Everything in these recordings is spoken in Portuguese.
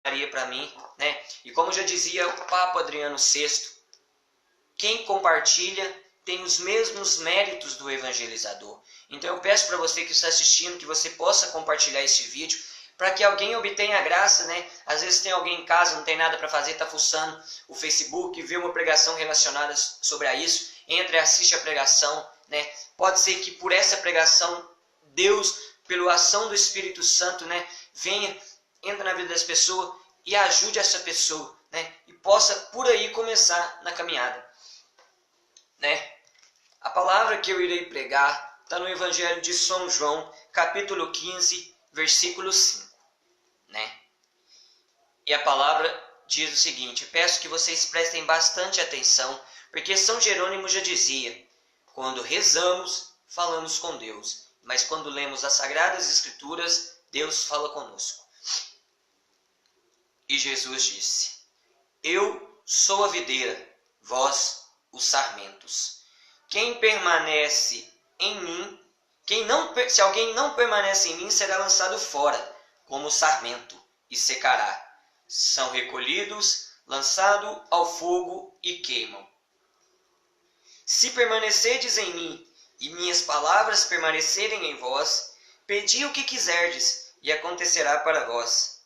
para mim, né? E como já dizia o Papa Adriano VI, quem compartilha tem os mesmos méritos do evangelizador. Então eu peço para você que está assistindo que você possa compartilhar esse vídeo para que alguém obtenha a graça, né? Às vezes tem alguém em casa, não tem nada para fazer, está fuçando o Facebook, vê uma pregação relacionada sobre isso, entra e assiste a pregação, né? Pode ser que por essa pregação Deus, pela ação do Espírito Santo, né, venha, entra na vida das pessoas e ajude essa pessoa, né? E possa por aí começar na caminhada, né? A palavra que eu irei pregar está no Evangelho de São João, capítulo 15, versículo 5, né? E a palavra diz o seguinte: peço que vocês prestem bastante atenção, porque São Jerônimo já dizia: quando rezamos, falamos com Deus, mas quando lemos as Sagradas Escrituras, Deus fala conosco. E Jesus disse: eu sou a videira, vós os sarmentos. Quem permanece em mim, se alguém não permanece em mim, será lançado fora, como sarmento, e secará. São recolhidos, lançados ao fogo e queimam. Se permanecerdes em mim, e minhas palavras permanecerem em vós, pedi o que quiserdes, e acontecerá para vós.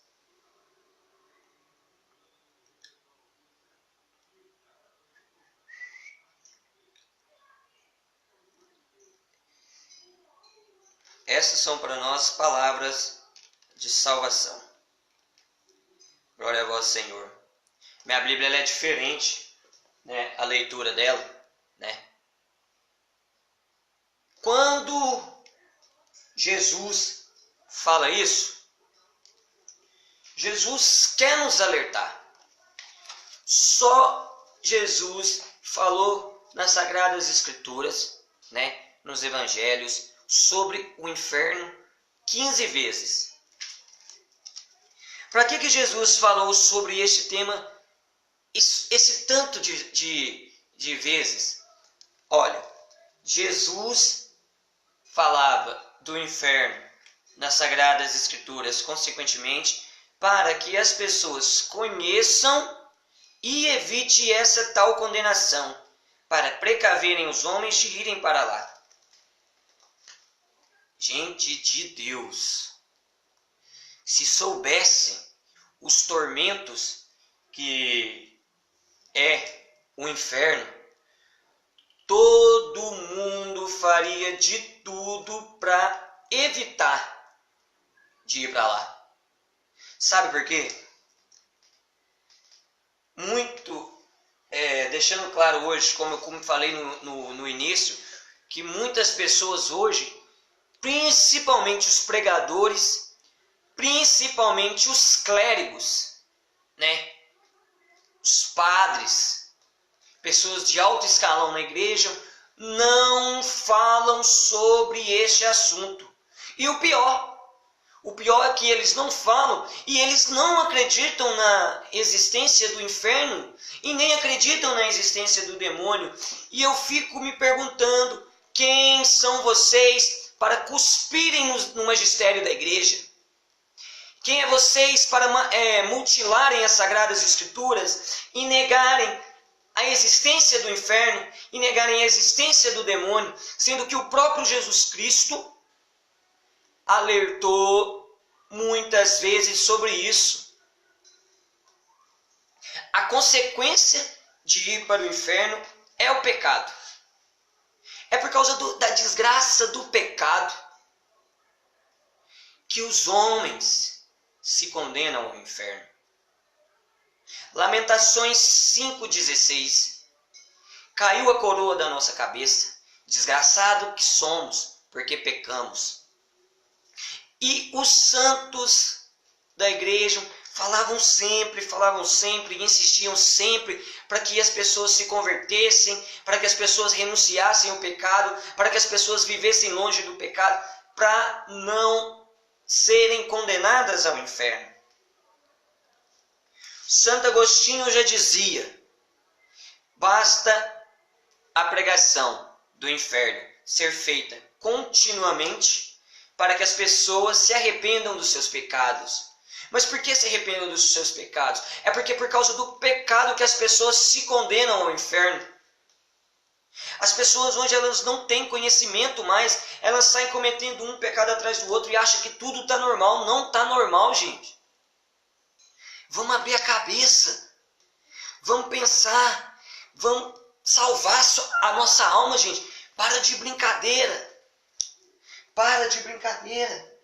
Essas são para nós palavras de salvação. Glória a vós, Senhor. Minha Bíblia ela é diferente, né, a leitura dela, né? Quando Jesus fala isso, Jesus quer nos alertar. Só Jesus falou nas Sagradas Escrituras, né, nos Evangelhos, sobre o inferno 15 vezes. Para que Jesus falou sobre este tema esse tanto de vezes? Olha, Jesus falava do inferno nas Sagradas Escrituras, consequentemente, para que as pessoas conheçam e evite essa tal condenação, para precaverem os homens de irem para lá. Gente de Deus, se soubessem os tormentos que é o inferno, todo mundo faria de tudo para evitar de ir para lá. Sabe por quê? Deixando claro hoje, como eu falei no início, que muitas pessoas hoje, principalmente os pregadores, principalmente os clérigos, né? Os padres, pessoas de alto escalão na igreja, não falam sobre este assunto. E o pior é que eles não falam e eles não acreditam na existência do inferno e nem acreditam na existência do demônio. E eu fico me perguntando, quem são vocês para cuspirem no magistério da igreja? Quem é vocês para mutilarem as Sagradas Escrituras e negarem a existência do inferno e negarem a existência do demônio, sendo que o próprio Jesus Cristo alertou muitas vezes sobre isso? A consequência de ir para o inferno é o pecado. É por causa da desgraça do pecado que os homens se condenam ao inferno. Lamentações 5,16. Caiu a coroa da nossa cabeça, desgraçado que somos, porque pecamos. E os santos da igreja falavam sempre, insistiam sempre para que as pessoas se convertessem, para que as pessoas renunciassem ao pecado, para que as pessoas vivessem longe do pecado, para não serem condenadas ao inferno. Santo Agostinho já dizia: basta a pregação do inferno ser feita continuamente para que as pessoas se arrependam dos seus pecados. Mas por que se arrependam dos seus pecados? É porque por causa do pecado que as pessoas se condenam ao inferno. As pessoas hoje elas não têm conhecimento mais, elas saem cometendo um pecado atrás do outro e acham que tudo está normal. Não está normal, gente. Vamos abrir a cabeça, vamos pensar, vamos salvar a nossa alma, gente. Para de brincadeira, para de brincadeira.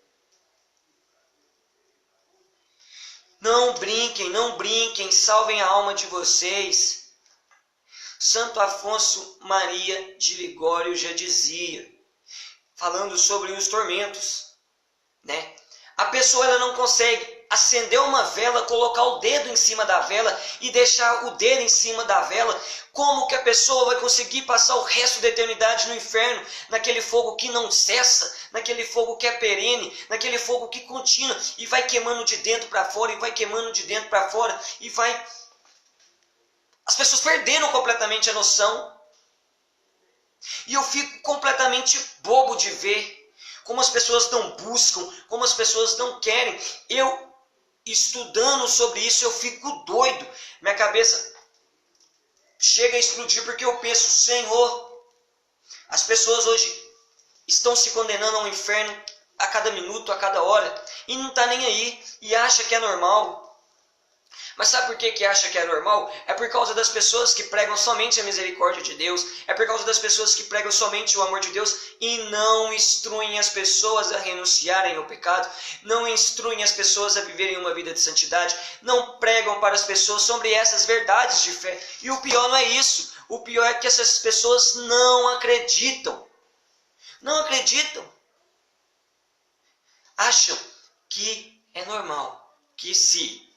Não brinquem, não brinquem, salvem a alma de vocês. Santo Afonso Maria de Ligório já dizia, falando sobre os tormentos, né? A pessoa ela não consegue acender uma vela, colocar o dedo em cima da vela e deixar o dedo em cima da vela. Como que a pessoa vai conseguir passar o resto da eternidade no inferno, naquele fogo que não cessa, naquele fogo que é perene, naquele fogo que continua e vai queimando de dentro para fora, e vai queimando de dentro para fora, e vai... As pessoas perderam completamente a noção. E eu fico completamente bobo de ver como as pessoas não buscam, como as pessoas não querem. Eu, estudando sobre isso, eu fico doido. Minha cabeça chega a explodir porque eu penso, Senhor, as pessoas hoje estão se condenando ao inferno a cada minuto, a cada hora, e não está nem aí, e acha que é normal. Mas sabe por que acha que é normal? É por causa das pessoas que pregam somente a misericórdia de Deus, é por causa das pessoas que pregam somente o amor de Deus e não instruem as pessoas a renunciarem ao pecado, não instruem as pessoas a viverem uma vida de santidade, não pregam para as pessoas sobre essas verdades de fé. E o pior não é isso, o pior é que essas pessoas não acreditam. Não acreditam. Acham que é normal, que se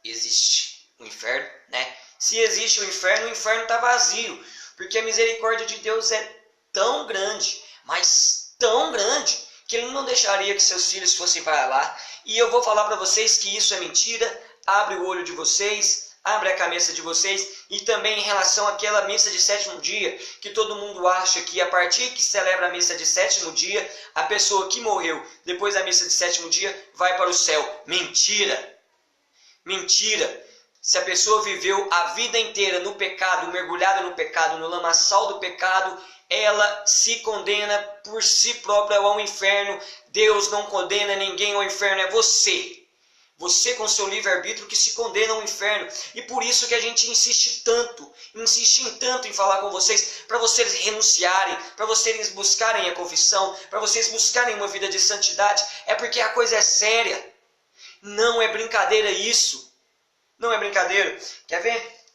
existe o inferno, né? Se existe o inferno está vazio, porque a misericórdia de Deus é tão grande, mas tão grande, que Ele não deixaria que seus filhos fossem para lá. E eu vou falar para vocês que isso é mentira. Abre o olho de vocês, abre a cabeça de vocês. E também em relação àquela missa de sétimo dia, que todo mundo acha que a partir que celebra a missa de sétimo dia, a pessoa que morreu depois da missa de sétimo dia vai para o céu. Mentira! Mentira! Se a pessoa viveu a vida inteira no pecado, mergulhada no pecado, no lamaçal do pecado, ela se condena por si própria ao inferno. Deus não condena ninguém ao inferno, é você. Você com seu livre-arbítrio que se condena ao inferno. E por isso que a gente insiste tanto em falar com vocês, para vocês renunciarem, para vocês buscarem a confissão, para vocês buscarem uma vida de santidade. É porque a coisa é séria. Não é brincadeira isso. Não é brincadeira. Quer ver?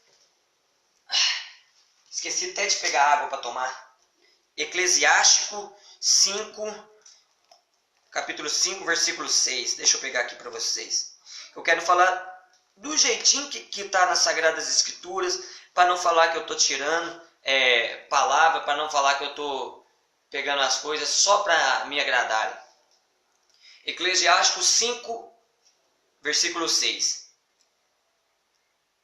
Esqueci até de pegar água para tomar. Eclesiástico 5, capítulo 5, versículo 6. Deixa eu pegar aqui para vocês. Eu quero falar do jeitinho que está nas Sagradas Escrituras, para não falar que eu estou tirando palavra, para não falar que eu estou pegando as coisas só para me agradarem. Eclesiástico 5, versículo 6.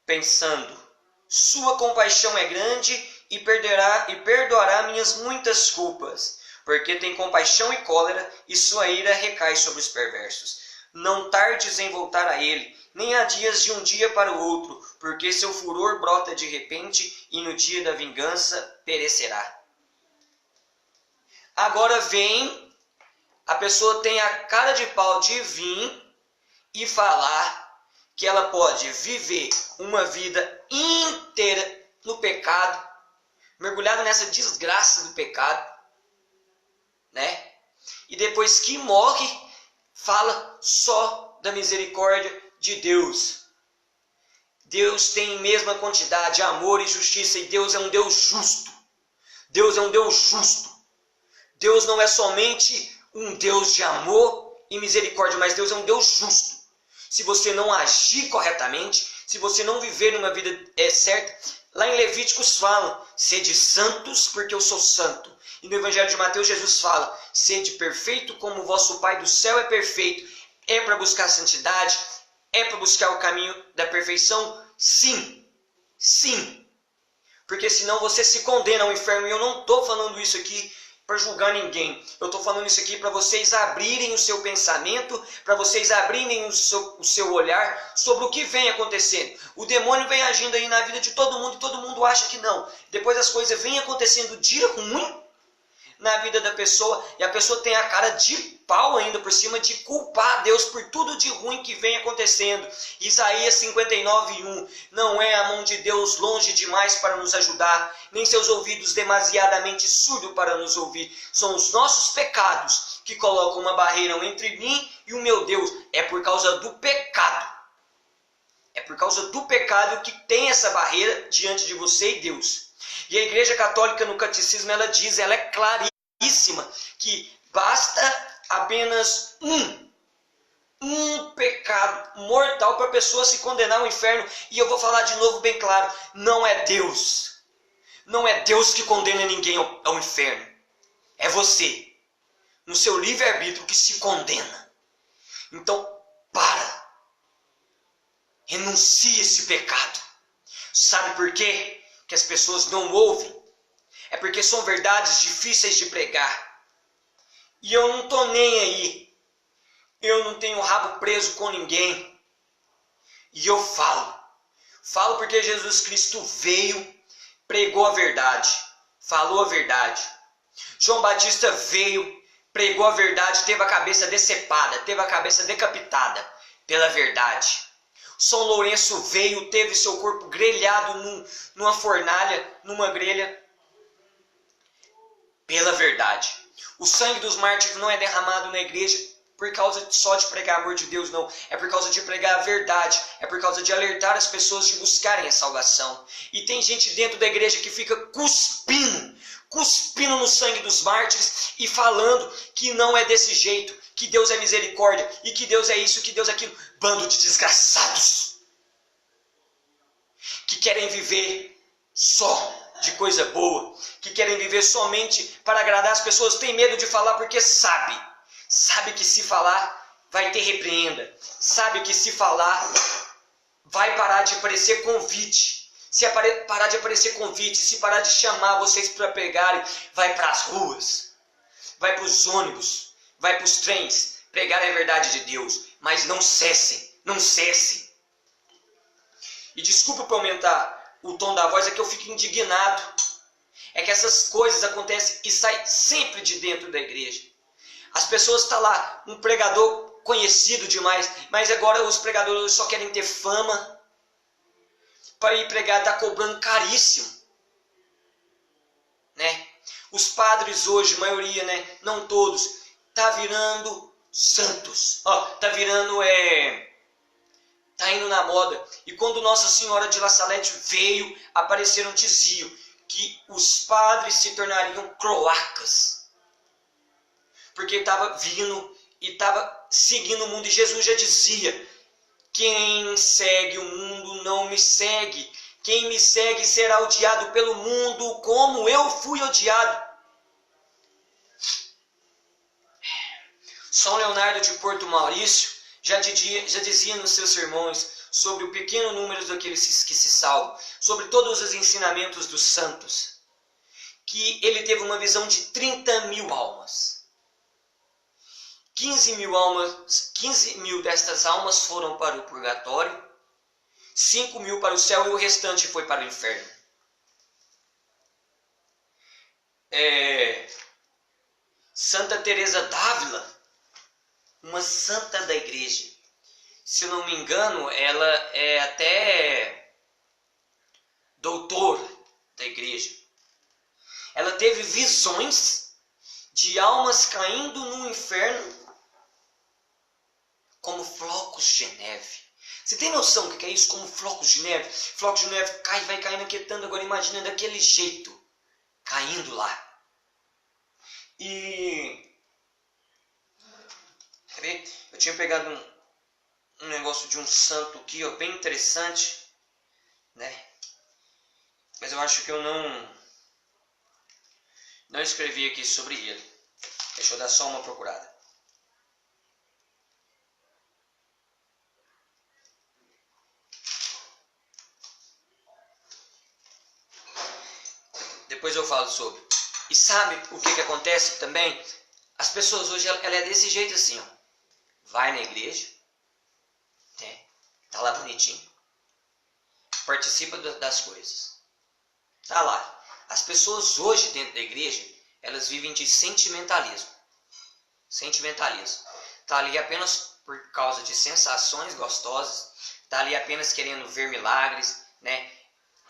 Pensando, sua compaixão é grande e perdoará minhas muitas culpas, porque tem compaixão e cólera, e sua ira recai sobre os perversos. Não tardes em voltar a ele, nem há dias de um dia para o outro, porque seu furor brota de repente, e no dia da vingança perecerá. Agora vem, a pessoa tem a cara de pau de vir e falar que ela pode viver uma vida inteira no pecado, mergulhada nessa desgraça do pecado, né? E depois que morre, fala só da misericórdia de Deus. Deus tem a mesma quantidade de amor e justiça, e Deus é um Deus justo. Deus é um Deus justo. Deus não é somente um Deus de amor e misericórdia, mas Deus é um Deus justo. Se você não agir corretamente, se você não viver uma vida certa, lá em Levíticos falam, sede santos porque eu sou santo. E no Evangelho de Mateus Jesus fala, sede perfeito como o vosso Pai do céu é perfeito. É para buscar a santidade? É para buscar o caminho da perfeição? Sim, sim. Porque senão você se condena ao inferno. E eu não estou falando isso aqui para julgar ninguém. Eu estou falando isso aqui para vocês abrirem o seu pensamento, para vocês abrirem o seu olhar sobre o que vem acontecendo. O demônio vem agindo aí na vida de todo mundo e todo mundo acha que não. Depois as coisas vêm acontecendo de ruim na vida da pessoa e a pessoa tem a cara de pau ainda por cima de culpar a Deus por tudo de ruim que vem acontecendo. Isaías 59:1: não é a mão de Deus longe demais para nos ajudar, nem seus ouvidos demasiadamente surdos para nos ouvir. São os nossos pecados que colocam uma barreira entre mim e o meu Deus. É por causa do pecado. É por causa do pecado que tem essa barreira diante de você e Deus. E a Igreja Católica no Catecismo ela diz, ela é claríssima, que basta apenas um pecado mortal para a pessoa se condenar ao inferno. E eu vou falar de novo bem claro, não é Deus. Não é Deus que condena ninguém ao inferno. É você, no seu livre-arbítrio, que se condena. Então, para. Renuncie esse pecado. Sabe por quê que as pessoas não ouvem? É porque são verdades difíceis de pregar. E eu não estou nem aí. Eu não tenho rabo preso com ninguém. E eu falo. Falo porque Jesus Cristo veio, pregou a verdade, falou a verdade. João Batista veio, pregou a verdade, teve a cabeça decepada, teve a cabeça decapitada pela verdade. São Lourenço veio, teve seu corpo grelhado numa fornalha, numa grelha, pela verdade. O sangue dos mártires não é derramado na igreja por causa só de pregar amor de Deus, não. É por causa de pregar a verdade. É por causa de alertar as pessoas de buscarem a salvação. E tem gente dentro da igreja que fica cuspindo no sangue dos mártires e falando que não é desse jeito, que Deus é misericórdia, e que Deus é isso, que Deus é aquilo. Bando de desgraçados que querem viver só de coisa boa, que querem viver somente para agradar as pessoas, tem medo de falar porque sabe que se falar vai ter repreenda, sabe que se falar vai parar de aparecer convite. Se parar de aparecer convite, se parar de chamar vocês para pregarem, vai para as ruas, vai para os ônibus, vai para os trens, pregar a verdade de Deus. Mas não cessem, não cessem. E desculpa por aumentar o tom da voz, é que eu fico indignado. É que essas coisas acontecem e saem sempre de dentro da igreja. As pessoas estão lá, um pregador conhecido demais, mas agora os pregadores só querem ter fama. Para ir pregar está cobrando caríssimo. Né? Os padres hoje, maioria, né? Não todos, tá virando santos. Tá virando, tá indo na moda. E quando Nossa Senhora de La Salete veio, apareceram, diziam que os padres se tornariam cloacas. Porque estava vindo e estava seguindo o mundo. E Jesus já dizia, quem segue o mundo não me segue. Quem me segue será odiado pelo mundo como eu fui odiado. São Leonardo de Porto Maurício já dizia nos seus sermões sobre o pequeno número daqueles que se salvam, sobre todos os ensinamentos dos santos, que ele teve uma visão de 30 mil almas. 15 mil destas almas foram para o purgatório, 5 mil para o céu e o restante foi para o inferno. Santa Teresa d'Ávila, uma santa da igreja, se eu não me engano, ela é até doutor da igreja. Ela teve visões de almas caindo no inferno como flocos de neve. Você tem noção do que é isso? Como flocos de neve? Flocos de neve cai, vai caindo, aquietando. Agora imagina daquele jeito, caindo lá. E quer ver? Eu tinha pegado um negócio de um santo aqui, bem interessante, né? Mas eu acho que eu não escrevi aqui sobre ele. Deixa eu dar só uma procurada. Depois eu falo sobre. E sabe o que acontece também? As pessoas hoje, ela é desse jeito assim, ó. Vai na igreja, né? Tá lá bonitinho, participa das coisas, tá lá. As pessoas hoje dentro da igreja, elas vivem de sentimentalismo. Sentimentalismo. Tá ali apenas por causa de sensações gostosas, tá ali apenas querendo ver milagres, né?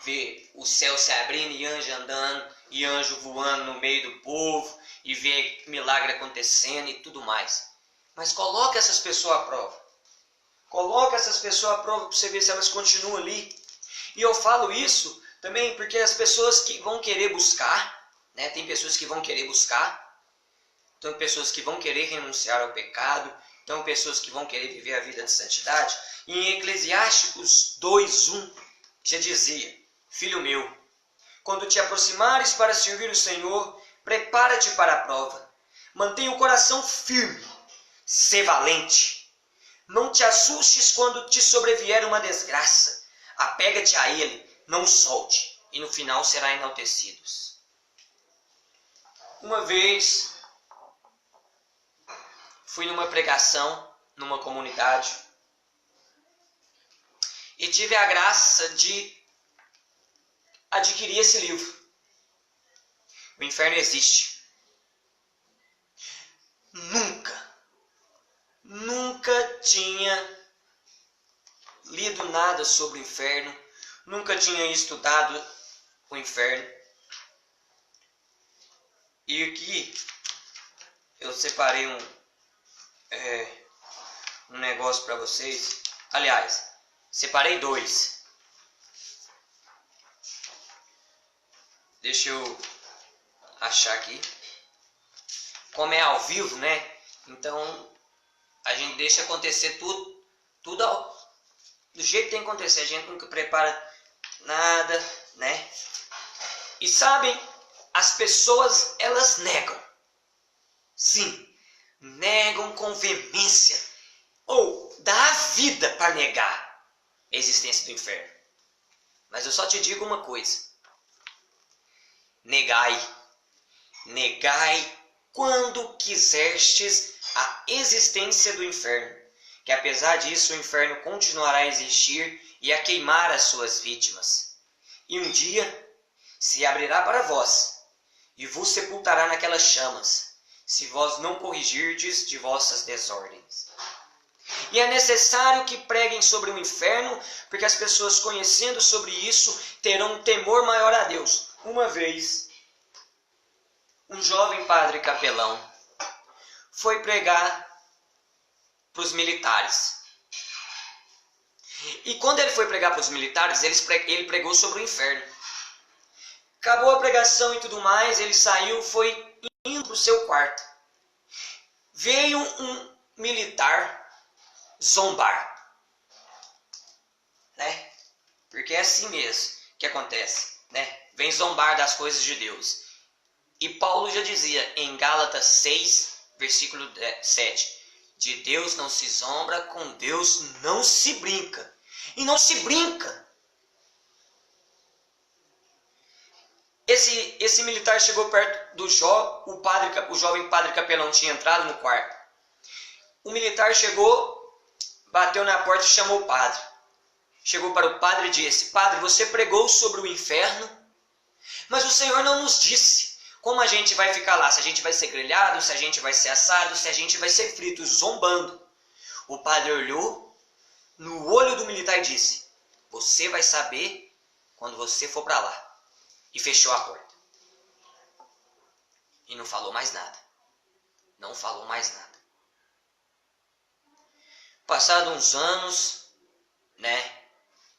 Ver o céu se abrindo e anjo andando, e anjo voando no meio do povo, e ver milagre acontecendo e tudo mais. Mas coloca essas pessoas à prova. Coloca essas pessoas à prova para você ver se elas continuam ali. E eu falo isso também porque as pessoas que vão querer buscar, né? Tem pessoas que vão querer buscar, tem pessoas que vão querer renunciar ao pecado, tem pessoas que vão querer viver a vida de santidade. E em Eclesiásticos 2:1 já dizia: filho meu, quando te aproximares para servir o Senhor, prepara-te para a prova. Mantenha o coração firme, sê valente. Não te assustes quando te sobrevier uma desgraça. Apega-te a ele, não o solte, e no final será enaltecido. Uma vez fui numa pregação, numa comunidade, e tive a graça de adquirir esse livro. O inferno existe. Nunca tinha lido nada sobre o inferno, nunca tinha estudado o inferno. E aqui eu separei um negócio para vocês. Aliás, separei dois. Deixa eu achar aqui. Como é ao vivo, né? Então a gente deixa acontecer tudo do jeito que tem que acontecer. A gente nunca prepara nada, né? E sabem, as pessoas, elas negam. Sim, negam com veemência. Ou dá a vida para negar a existência do inferno. Mas eu só te digo uma coisa. Negai quando quiserstes a existência do inferno, que apesar disso o inferno continuará a existir e a queimar as suas vítimas. E um dia se abrirá para vós, e vos sepultará naquelas chamas, se vós não corrigirdes de vossas desordens. E é necessário que preguem sobre o inferno, porque as pessoas conhecendo sobre isso terão um temor maior a Deus. Uma vez, um jovem padre capelão foi pregar para os militares. E quando ele foi pregar para os militares, ele pregou sobre o inferno. Acabou a pregação e tudo mais, ele saiu, foi indo para o seu quarto. Veio um militar zombar, né? Porque é assim mesmo que acontece, né? Vem zombar das coisas de Deus. E Paulo já dizia em Gálatas 6, versículo 7, de Deus não se zomba, com Deus não se brinca. E não se brinca. Esse militar chegou perto do o jovem padre capelão tinha entrado no quarto. O militar chegou, bateu na porta e chamou o padre. Chegou para o padre e disse: Padre, você pregou sobre o inferno, mas o Senhor não nos disse como a gente vai ficar lá, se a gente vai ser grelhado, se a gente vai ser assado, se a gente vai ser frito, zombando. O padre olhou no olho do militar e disse: Você vai saber quando você for para lá. E fechou a porta. E não falou mais nada. Não falou mais nada. Passados uns anos, né?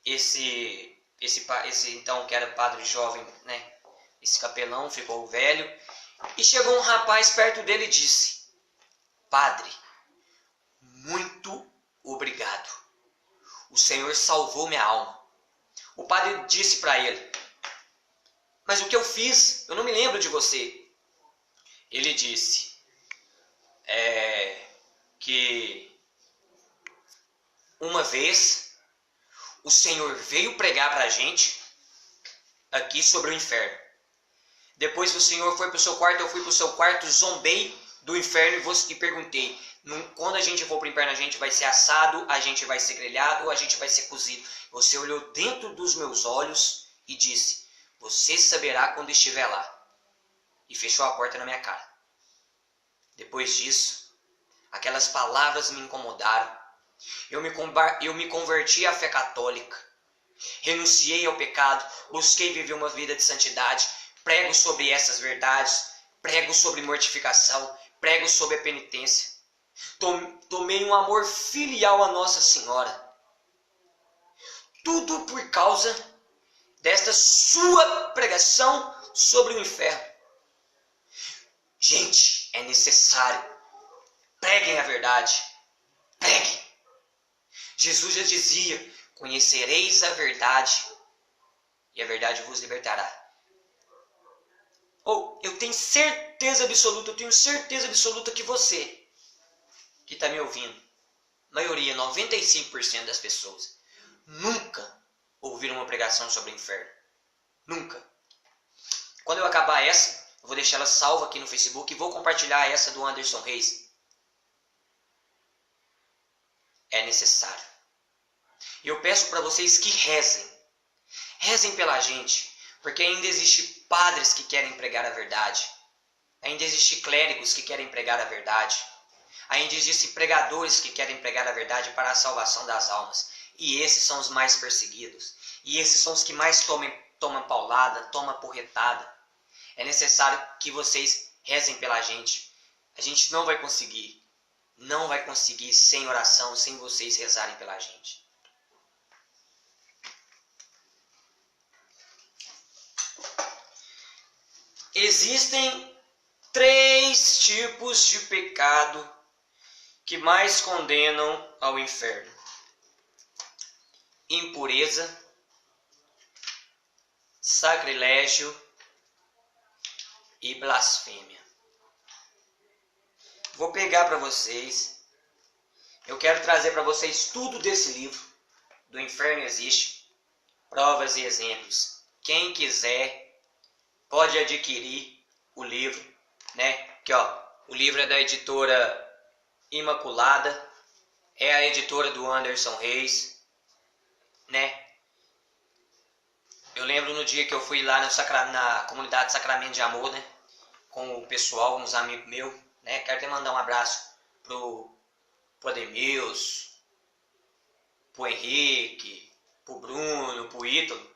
Esse então que era padre jovem, né? Esse capelão ficou velho. E chegou um rapaz perto dele e disse: Padre, muito obrigado. O Senhor salvou minha alma. O padre disse para ele: Mas o que eu fiz? Eu não me lembro de você. Ele disse que uma vez o Senhor veio pregar para a gente aqui sobre o inferno. Depois o Senhor foi para o seu quarto, eu fui para o seu quarto, zombei do inferno e perguntei, quando a gente for para o inferno, a gente vai ser assado, a gente vai ser grelhado ou a gente vai ser cozido? Você olhou dentro dos meus olhos e disse, você saberá quando estiver lá. E fechou a porta na minha cara. Depois disso, aquelas palavras me incomodaram. Eu me converti à fé católica. Renunciei ao pecado, busquei viver uma vida de santidade, prego sobre essas verdades, prego sobre mortificação, prego sobre a penitência. Tomei um amor filial a Nossa Senhora. Tudo por causa desta sua pregação sobre o inferno. Gente, é necessário. Preguem a verdade. Preguem. Jesus já dizia, conhecereis a verdade e a verdade vos libertará. Eu tenho certeza absoluta que você que está me ouvindo, maioria, 95% das pessoas, nunca ouviram uma pregação sobre o inferno. Nunca. Quando eu acabar essa, eu vou deixar ela salva aqui no Facebook e vou compartilhar essa do Anderson Reis. É necessário. E eu peço para vocês que rezem. Rezem pela gente. Porque ainda existem padres que querem pregar a verdade. Ainda existem clérigos que querem pregar a verdade. Ainda existem pregadores que querem pregar a verdade para a salvação das almas. E esses são os mais perseguidos. E esses são os que mais tomam paulada, tomam porretada. É necessário que vocês rezem pela gente. A gente não vai conseguir. Não vai conseguir sem oração, sem vocês rezarem pela gente. Existem 3 tipos de pecado que mais condenam ao inferno: impureza, sacrilégio e blasfêmia. Vou pegar para vocês. Eu quero trazer para vocês tudo desse livro. Do Inferno Existe. Provas e exemplos. Quem quiser pode adquirir o livro, né? Aqui, ó, o livro é da editora Imaculada. É a editora do Anderson Reis, né? Eu lembro no dia que eu fui lá na comunidade Sacramento de Amor, né? Com o pessoal, uns amigos meus, né? Quero até mandar um abraço pro Ademilson, pro Henrique, pro Bruno, pro Ítalo,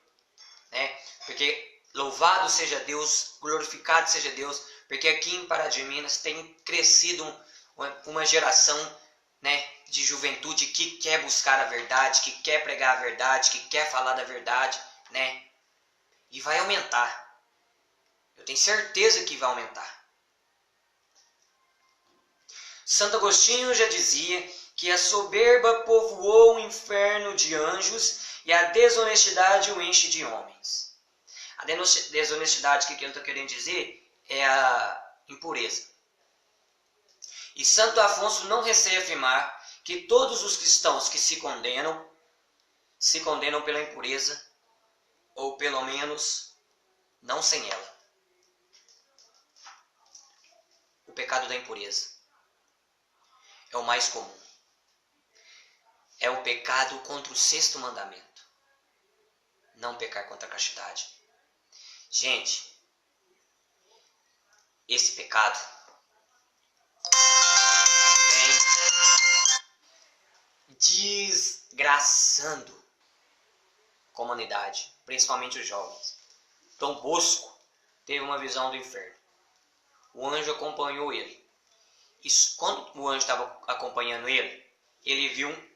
né? Porque louvado seja Deus, glorificado seja Deus, porque aqui em Pará de Minas tem crescido uma geração, né, de juventude que quer buscar a verdade, que quer pregar a verdade, que quer falar da verdade, né? E vai aumentar. Eu tenho certeza que vai aumentar. Santo Agostinho já dizia que a soberba povoou o inferno de anjos e a desonestidade o enche de homens. A desonestidade que ele está querendo dizer é a impureza. E Santo Afonso não receia afirmar que todos os cristãos que se condenam pela impureza, ou pelo menos não sem ela. O pecado da impureza é o mais comum. É o pecado contra o 6º mandamento. Não pecar contra a castidade. Gente, esse pecado vem desgraçando a comunidade, principalmente os jovens. Dom Bosco teve uma visão do inferno. O anjo acompanhou ele. E quando o anjo estava acompanhando ele, ele viu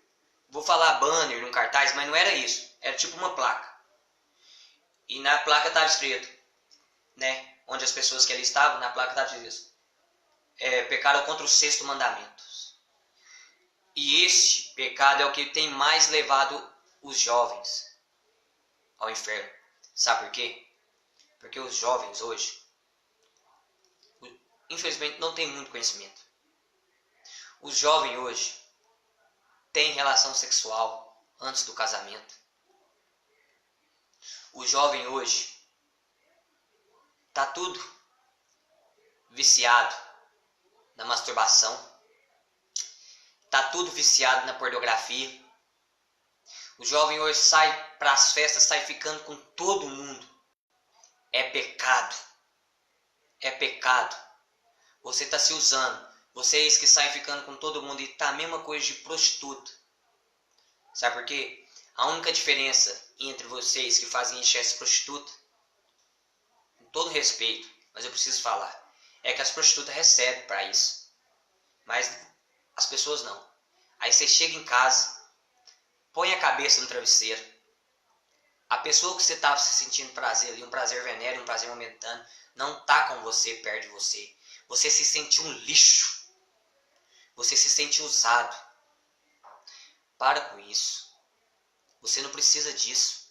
vou falar banner num cartaz, mas não era isso. Era tipo uma placa. E na placa estava escrito, né? Onde as pessoas que ali estavam, na placa estava escrito: pecaram contra os 6º mandamento. E este pecado é o que tem mais levado os jovens ao inferno. Sabe por quê? Porque os jovens hoje, infelizmente, não têm muito conhecimento. Os jovens hoje têm relação sexual antes do casamento. O jovem hoje tá tudo viciado na masturbação, tá tudo viciado na pornografia. O jovem hoje sai para as festas, sai ficando com todo mundo. É pecado. É pecado. Você está se usando. Vocês que saem ficando com todo mundo e tá a mesma coisa de prostituta. Sabe por quê? A única diferença entre vocês que fazem isso e as prostitutas, com todo respeito, mas eu preciso falar, é que as prostitutas recebem para isso. Mas as pessoas não. Aí você chega em casa, põe a cabeça no travesseiro. A pessoa que você estava se sentindo prazer ali, um prazer venéreo, um prazer momentâneo, não está com você, perto de você. Você se sente um lixo. Você se sente usado. Para com isso. Você não precisa disso.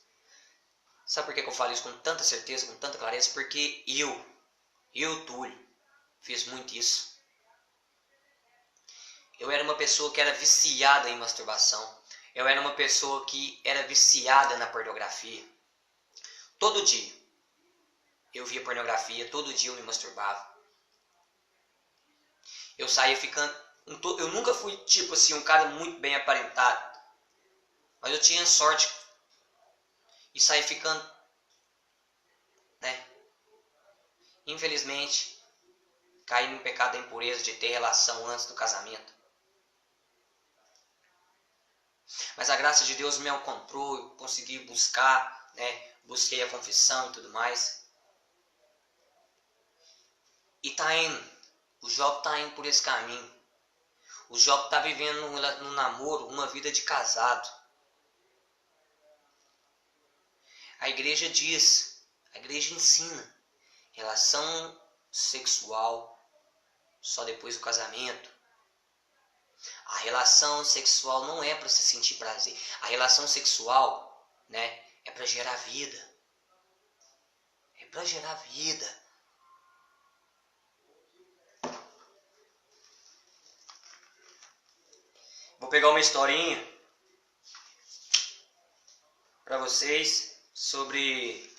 Sabe por que eu falo isso com tanta certeza, com tanta clareza? Porque eu, Túlio, fiz muito isso. Eu era uma pessoa que era viciada em masturbação. Eu era uma pessoa que era viciada na pornografia. Todo dia eu via pornografia, todo dia eu me masturbava. Eu saía ficando... Eu nunca fui tipo assim, um cara muito bem aparentado. Mas eu tinha sorte. E saía ficando... né? Infelizmente, caí no pecado da impureza de ter relação antes do casamento. Mas a graça de Deus me encontrou, eu consegui buscar, né? Busquei a confissão e tudo mais. E tá indo. O Jó tá indo por esse caminho. O Jó tá vivendo num namoro, uma vida de casado. A igreja diz, a igreja ensina, relação sexual só depois do casamento. A relação sexual não é para se sentir prazer. A relação sexual, né, é para gerar vida. É para gerar vida. Vou pegar uma historinha para vocês sobre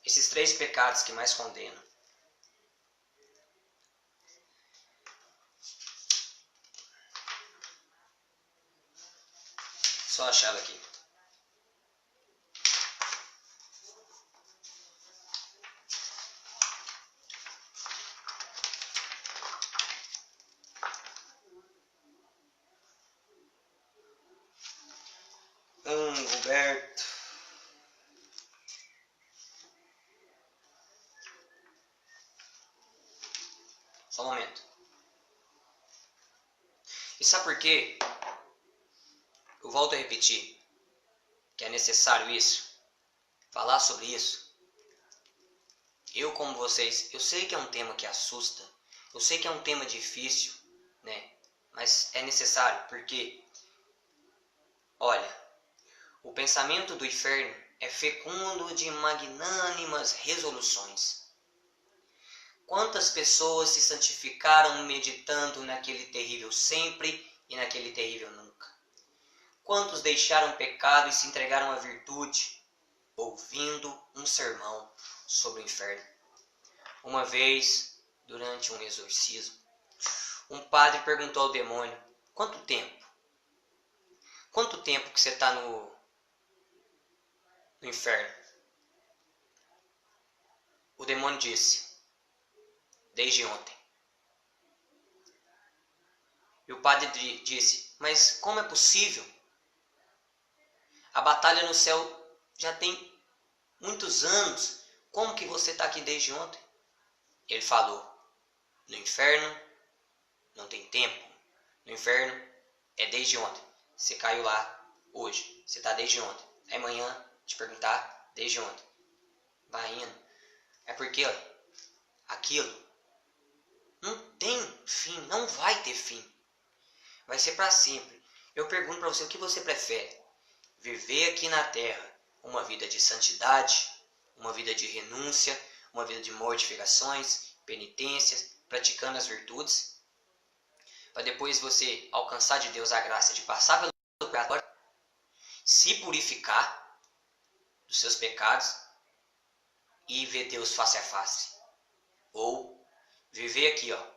esses 3 pecados que mais condenam. Só achar ela aqui. Roberto. Só um momento. E sabe por quê? Eu volto a repetir que é necessário isso. Falar sobre isso. Eu, como vocês, eu sei que é um tema que assusta. Eu sei que é um tema difícil, né? Mas é necessário porque, olha, o pensamento do inferno é fecundo de magnânimas resoluções. Quantas pessoas se santificaram meditando naquele terrível sempre e naquele terrível nunca? Quantos deixaram o pecado e se entregaram à virtude, ouvindo um sermão sobre o inferno? Uma vez, durante um exorcismo, um padre perguntou ao demônio, quanto tempo? Quanto tempo que você está no inferno? O demônio disse, desde ontem. E o padre disse, mas como é possível? A batalha no céu já tem muitos anos. Como que você está aqui desde ontem? Ele falou, no inferno não tem tempo. No inferno é desde ontem. Você caiu lá hoje. Você está desde ontem. Aí amanhã te perguntar desde ontem. Vai indo. É porque ó, aquilo não tem fim. Não vai ter fim. Vai ser para sempre. Eu pergunto para você o que você prefere. Viver aqui na terra uma vida de santidade, uma vida de renúncia, uma vida de mortificações, penitências, praticando as virtudes, para depois você alcançar de Deus a graça de passar pelo purgatório, se purificar dos seus pecados e ver Deus face a face. Ou viver aqui, ó,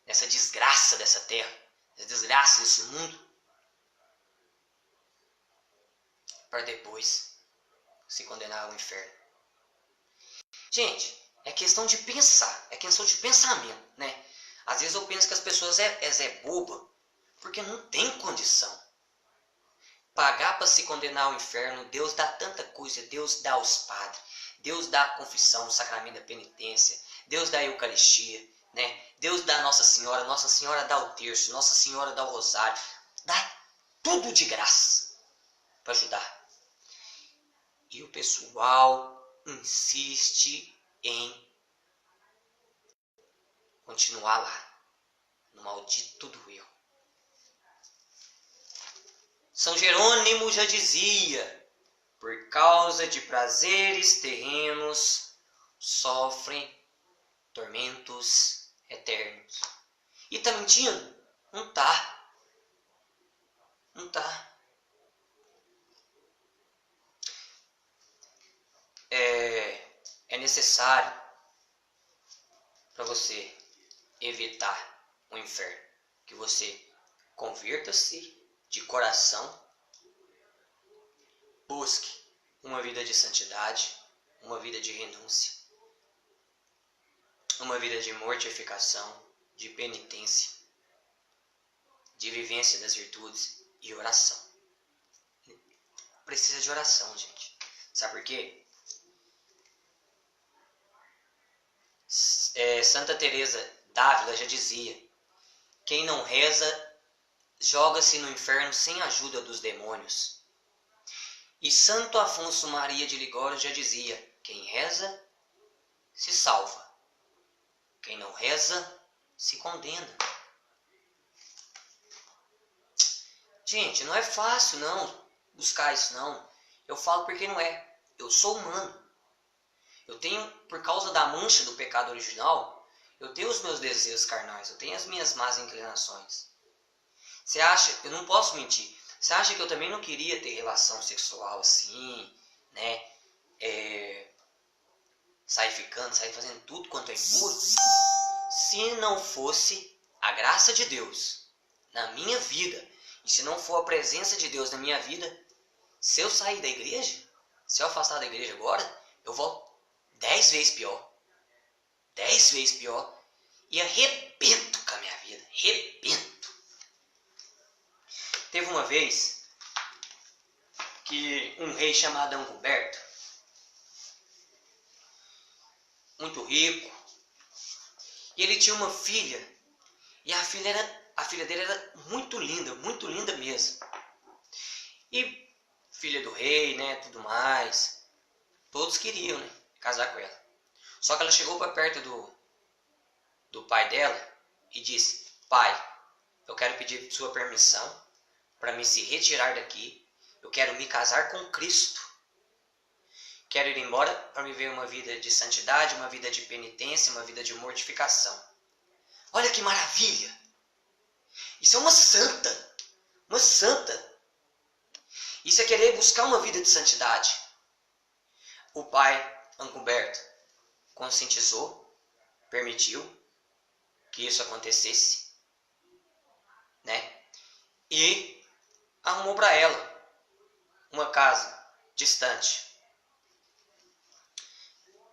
nessa desgraça dessa terra, nessa desgraça desse mundo, para depois se condenar ao inferno. Gente, é questão de pensar, é questão de pensamento, né? Às vezes eu penso que as pessoas é boba, porque não tem condição. Pagar para se condenar ao inferno, Deus dá tanta coisa, Deus dá os padres, Deus dá a confissão, o sacramento da penitência, Deus dá a Eucaristia, né? Deus dá a Nossa Senhora dá o terço, Nossa Senhora dá o rosário, dá tudo de graça para ajudar. E o pessoal insiste em continuar lá, no maldito do erro. São Jerônimo já dizia: por causa de prazeres terrenos, sofrem tormentos eternos. E tá mentindo? Não tá. Não tá. É necessário para você evitar o inferno que você converta-se de coração, busque uma vida de santidade, uma vida de renúncia, uma vida de mortificação, de penitência, de vivência das virtudes e oração. Precisa de oração, gente. Sabe por quê? Santa Teresa d'Ávila já dizia: quem não reza joga-se no inferno sem ajuda dos demônios. E Santo Afonso Maria de Ligório já dizia: quem reza se salva, quem não reza se condena. Gente, não é fácil não buscar isso não. Eu falo porque não é. Eu sou humano. Eu tenho, por causa da mancha do pecado original, eu tenho os meus desejos carnais, eu tenho as minhas más inclinações. Você acha, eu não posso mentir, você acha que eu também não queria ter relação sexual assim, né? Sair fazendo tudo quanto é impuro? Se não fosse a graça de Deus na minha vida, e se não for a presença de Deus na minha vida, se eu sair da igreja, se eu afastar da igreja agora, eu volto 10 vezes pior. 10 vezes pior. E arrebento com a minha vida. Arrebento. Teve uma vez que um rei chamado Anguberto, muito rico, e ele tinha uma filha. E a filha dele era muito linda mesmo. E filha do rei, né, tudo mais. Todos queriam, né, casar com ela. Só que ela chegou para perto do pai dela e disse: pai, eu quero pedir sua permissão para me se retirar daqui. Eu quero me casar com Cristo. Quero ir embora para viver uma vida de santidade, uma vida de penitência, uma vida de mortificação. Olha que maravilha! Isso é uma santa. Uma santa. Isso é querer buscar uma vida de santidade. O pai Anguberto conscientizou, permitiu que isso acontecesse, né? E arrumou para ela uma casa distante.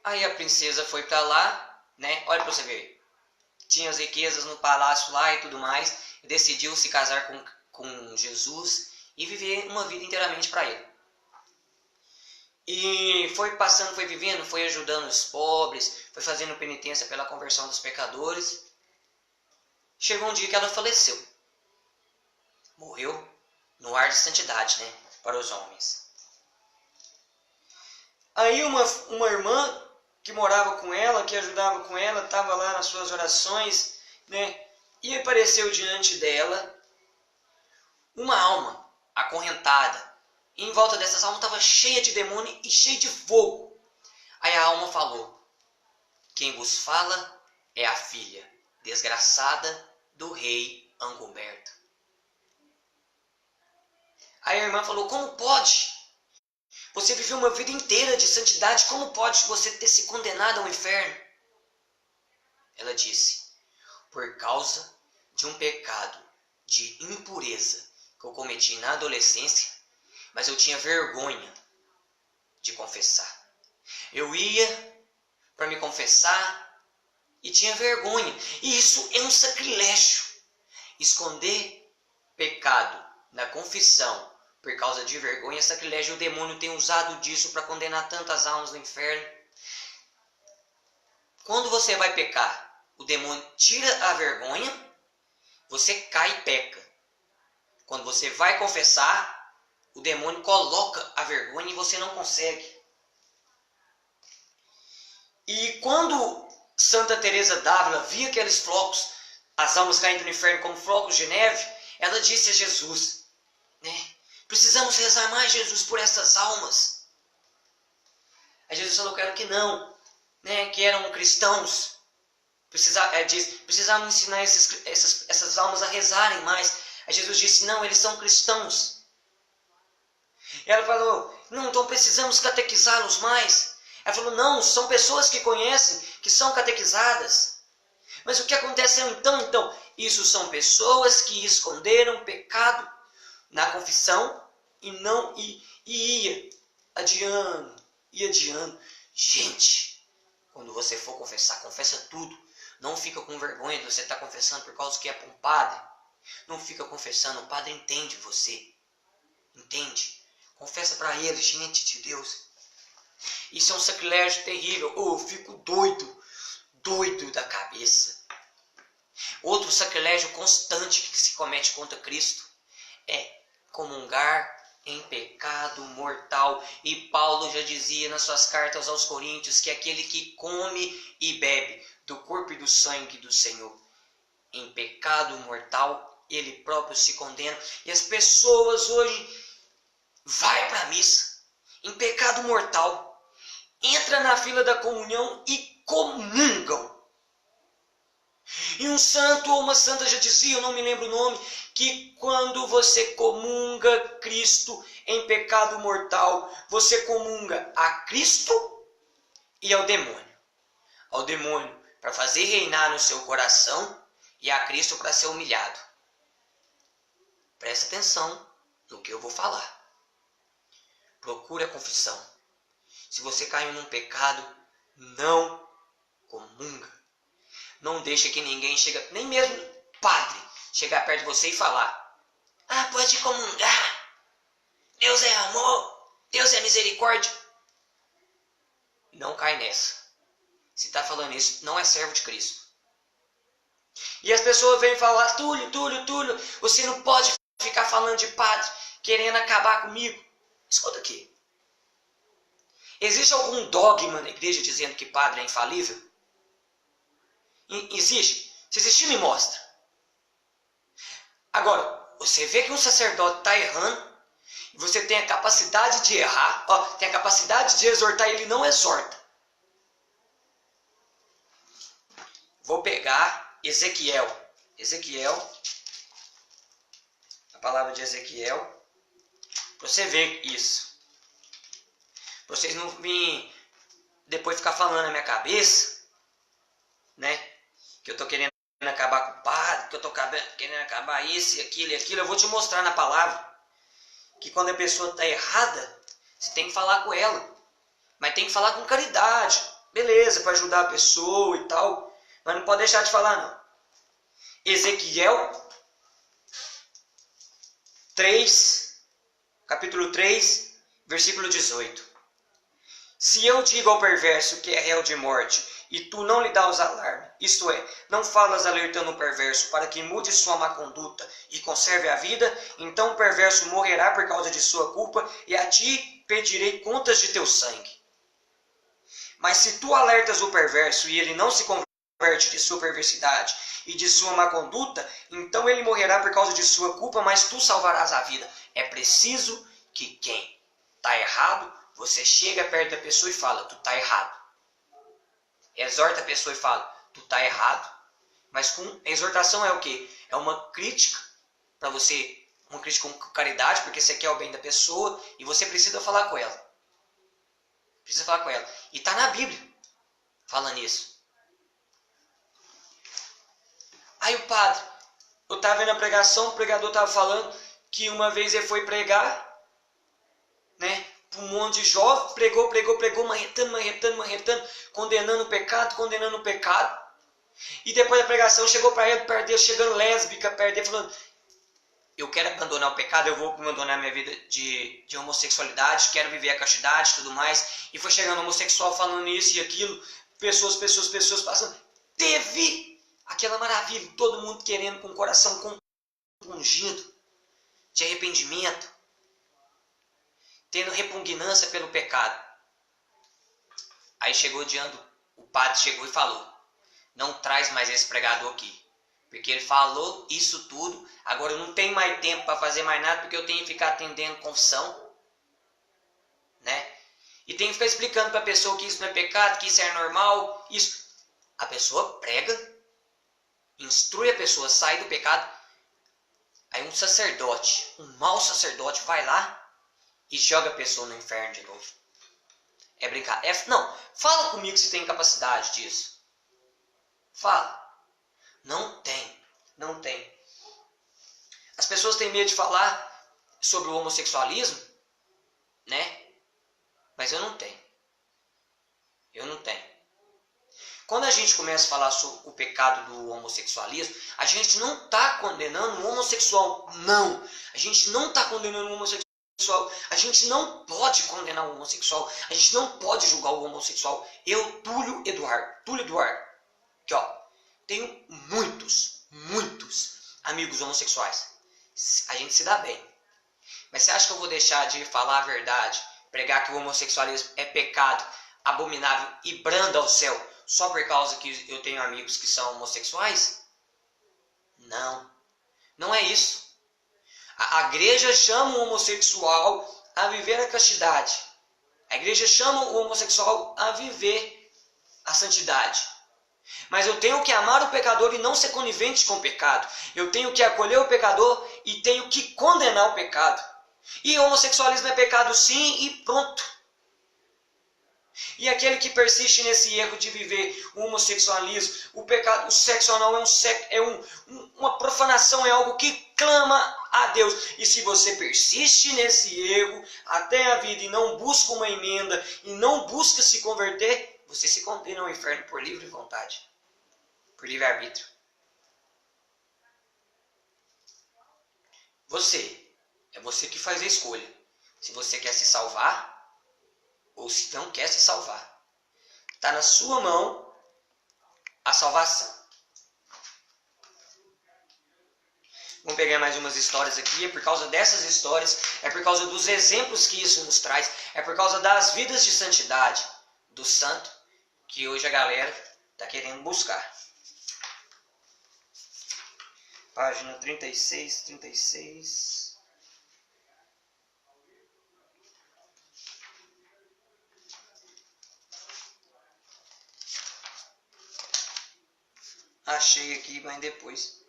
Aí a princesa foi para lá, né? Olha para você ver. Tinha as riquezas no palácio lá e tudo mais. E decidiu se casar com Jesus e viver uma vida inteiramente para ele. E foi passando, foi vivendo, foi ajudando os pobres, foi fazendo penitência pela conversão dos pecadores. Chegou um dia que ela faleceu. Morreu no ar de santidade, né? Para os homens. Aí uma irmã que morava com ela, que ajudava com ela, estava lá nas suas orações, né? E apareceu diante dela uma alma acorrentada. E em volta dessas almas estava cheia de demônio e cheia de fogo. Aí a alma falou: quem vos fala é a filha desgraçada do rei Anguberto. Aí a irmã falou: como pode? Você viveu uma vida inteira de santidade, como pode você ter se condenado ao inferno? Ela disse, por causa de um pecado de impureza que eu cometi na adolescência, mas eu tinha vergonha de confessar. Eu ia para me confessar e tinha vergonha. E isso é um sacrilégio. Esconder pecado na confissão por causa de vergonha é sacrilégio. O demônio tem usado disso para condenar tantas almas no inferno. Quando você vai pecar, o demônio tira a vergonha, você cai e peca. Quando você vai confessar, o demônio coloca a vergonha e você não consegue. E quando Santa Teresa d'Ávila via aqueles flocos, as almas caindo no inferno como flocos de neve, ela disse a Jesus, precisamos rezar mais, Jesus, por essas almas. Aí Jesus falou que era que não, que eram cristãos. Precisamos ensinar essas almas a rezarem mais. Aí Jesus disse, não, eles são cristãos. E ela falou, não, então precisamos catequizá-los mais. Ela falou, não, são pessoas que conhecem, que são catequizadas. Mas o que aconteceu então? Isso são pessoas que esconderam pecado na confissão e ia adiando. Gente, quando você for confessar, confessa tudo. Não fica com vergonha de você estar confessando por causa que é para um padre. Não fica confessando, o padre entende você. Entende? Confessa para ele, gente de Deus. Isso é um sacrilégio terrível. Eu fico doido da cabeça. Outro sacrilégio constante que se comete contra Cristo é comungar em pecado mortal. E Paulo já dizia nas suas cartas aos Coríntios que aquele que come e bebe do corpo e do sangue do Senhor em pecado mortal, ele próprio se condena. E as pessoas hoje vai para a missa em pecado mortal, entra na fila da comunhão e comungam. E um santo ou uma santa já dizia, eu não me lembro o nome, que quando você comunga Cristo em pecado mortal, você comunga a Cristo e ao demônio. Ao demônio para fazer reinar no seu coração e a Cristo para ser humilhado. Presta atenção no que eu vou falar. Procure a confissão. Se você caiu num pecado, não comunga. Não deixa que ninguém chegue, nem mesmo padre, chegar perto de você e falar, pode comungar. Deus é amor, Deus é misericórdia. Não cai nessa. Se está falando isso, não é servo de Cristo. E as pessoas vêm falar, Túlio, você não pode ficar falando de padre, querendo acabar comigo. Escuta aqui. Existe algum dogma na igreja dizendo que padre é infalível? Existe? Se existir, me mostra. Agora, você vê que um sacerdote está errando, e você tem a capacidade de errar, tem a capacidade de exortar, ele não exorta. Vou pegar Ezequiel, a palavra de Ezequiel, para você ver isso. Para vocês não virem depois ficar falando na minha cabeça, que eu estou querendo acabar com o padre, que eu estou querendo acabar isso e aquilo. Eu vou te mostrar na palavra que quando a pessoa está errada, você tem que falar com ela. Mas tem que falar com caridade. Beleza, para ajudar a pessoa e tal. Mas não pode deixar de falar, não. Ezequiel 3, capítulo 3, versículo 18. Se eu digo ao perverso que é réu de morte, e tu não lhe dás alarme, isto é, não falas alertando o perverso para que mude sua má conduta e conserve a vida, então o perverso morrerá por causa de sua culpa, e a ti pedirei contas de teu sangue. Mas se tu alertas o perverso e ele não se converte de sua perversidade e de sua má conduta, então ele morrerá por causa de sua culpa, mas tu salvarás a vida. É preciso que quem está errado, você chega perto da pessoa e fala, tu está errado. Exorta a pessoa e fala, tu está errado. Mas com exortação é o quê? É uma crítica para você, uma crítica com caridade, porque você quer o bem da pessoa e você precisa falar com ela. Precisa falar com ela. E está na Bíblia falando isso. Aí o padre, eu estava vendo a pregação, o pregador estava falando que uma vez ele foi pregar, né, para um monte de jovens, pregou, marretando, condenando o pecado. E depois da pregação chegou para ele, perto dele, chegando lésbica, perto dele, falando: eu quero abandonar o pecado, eu vou abandonar minha vida de homossexualidade, quero viver a castidade e tudo mais. E foi chegando homossexual falando isso e aquilo, pessoas passando. Teve aquela maravilha, todo mundo querendo, com o coração compungido, de arrependimento, tendo repugnância pelo pecado. Aí chegou diante, o padre chegou e falou: não traz mais esse pregador aqui. Porque ele falou isso tudo, agora eu não tenho mais tempo para fazer mais nada, porque eu tenho que ficar atendendo confissão, né? E tenho que ficar explicando para a pessoa que isso não é pecado, que isso é normal. Isso. A pessoa prega, instrui a pessoa a sair do pecado. Aí um sacerdote, um mau sacerdote, vai lá e joga a pessoa no inferno de novo. É brincar. Não, fala comigo se tem capacidade disso. Fala. Não tem. As pessoas têm medo de falar sobre o homossexualismo, né? Mas eu não tenho. Quando a gente começa a falar sobre o pecado do homossexualismo, a gente não está condenando o homossexual. Não. A gente não está condenando o homossexual. A gente não pode condenar o homossexual. A gente não pode julgar o homossexual. Eu, Túlio Eduardo. Aqui, ó. Tenho muitos amigos homossexuais. A gente se dá bem. Mas você acha que eu vou deixar de falar a verdade, pregar que o homossexualismo é pecado, abominável e brando ao céu, só por causa que eu tenho amigos que são homossexuais? Não é isso. A igreja chama o homossexual a viver a castidade. A igreja chama o homossexual a viver a santidade. Mas eu tenho que amar o pecador e não ser conivente com o pecado. Eu tenho que acolher o pecador e tenho que condenar o pecado. E o homossexualismo é pecado sim e pronto. E aquele que persiste nesse erro de viver o homossexualismo, o pecado, o sexo anal uma profanação, é algo que clama a Deus. E se você persiste nesse erro até a vida e não busca uma emenda e não busca se converter, você se condena ao inferno por livre vontade, por livre-arbítrio. É você que faz a escolha. Se você quer se salvar ou se não quer se salvar. Está na sua mão a salvação. Vamos pegar mais umas histórias aqui. É por causa dessas histórias, é por causa dos exemplos que isso nos traz, é por causa das vidas de santidade do santo, que hoje a galera está querendo buscar. Página 36. Achei aqui, mas depois.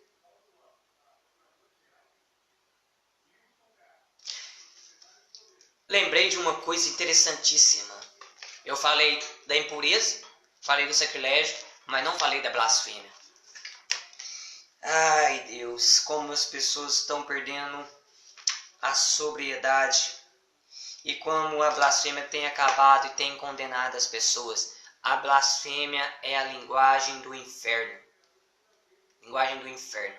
Lembrei de uma coisa interessantíssima. Eu falei da impureza, falei do sacrilégio, mas não falei da blasfêmia. Ai, Deus, como as pessoas estão perdendo a sobriedade e como a blasfêmia tem acabado e tem condenado as pessoas. A blasfêmia é a linguagem do inferno. Linguagem do inferno.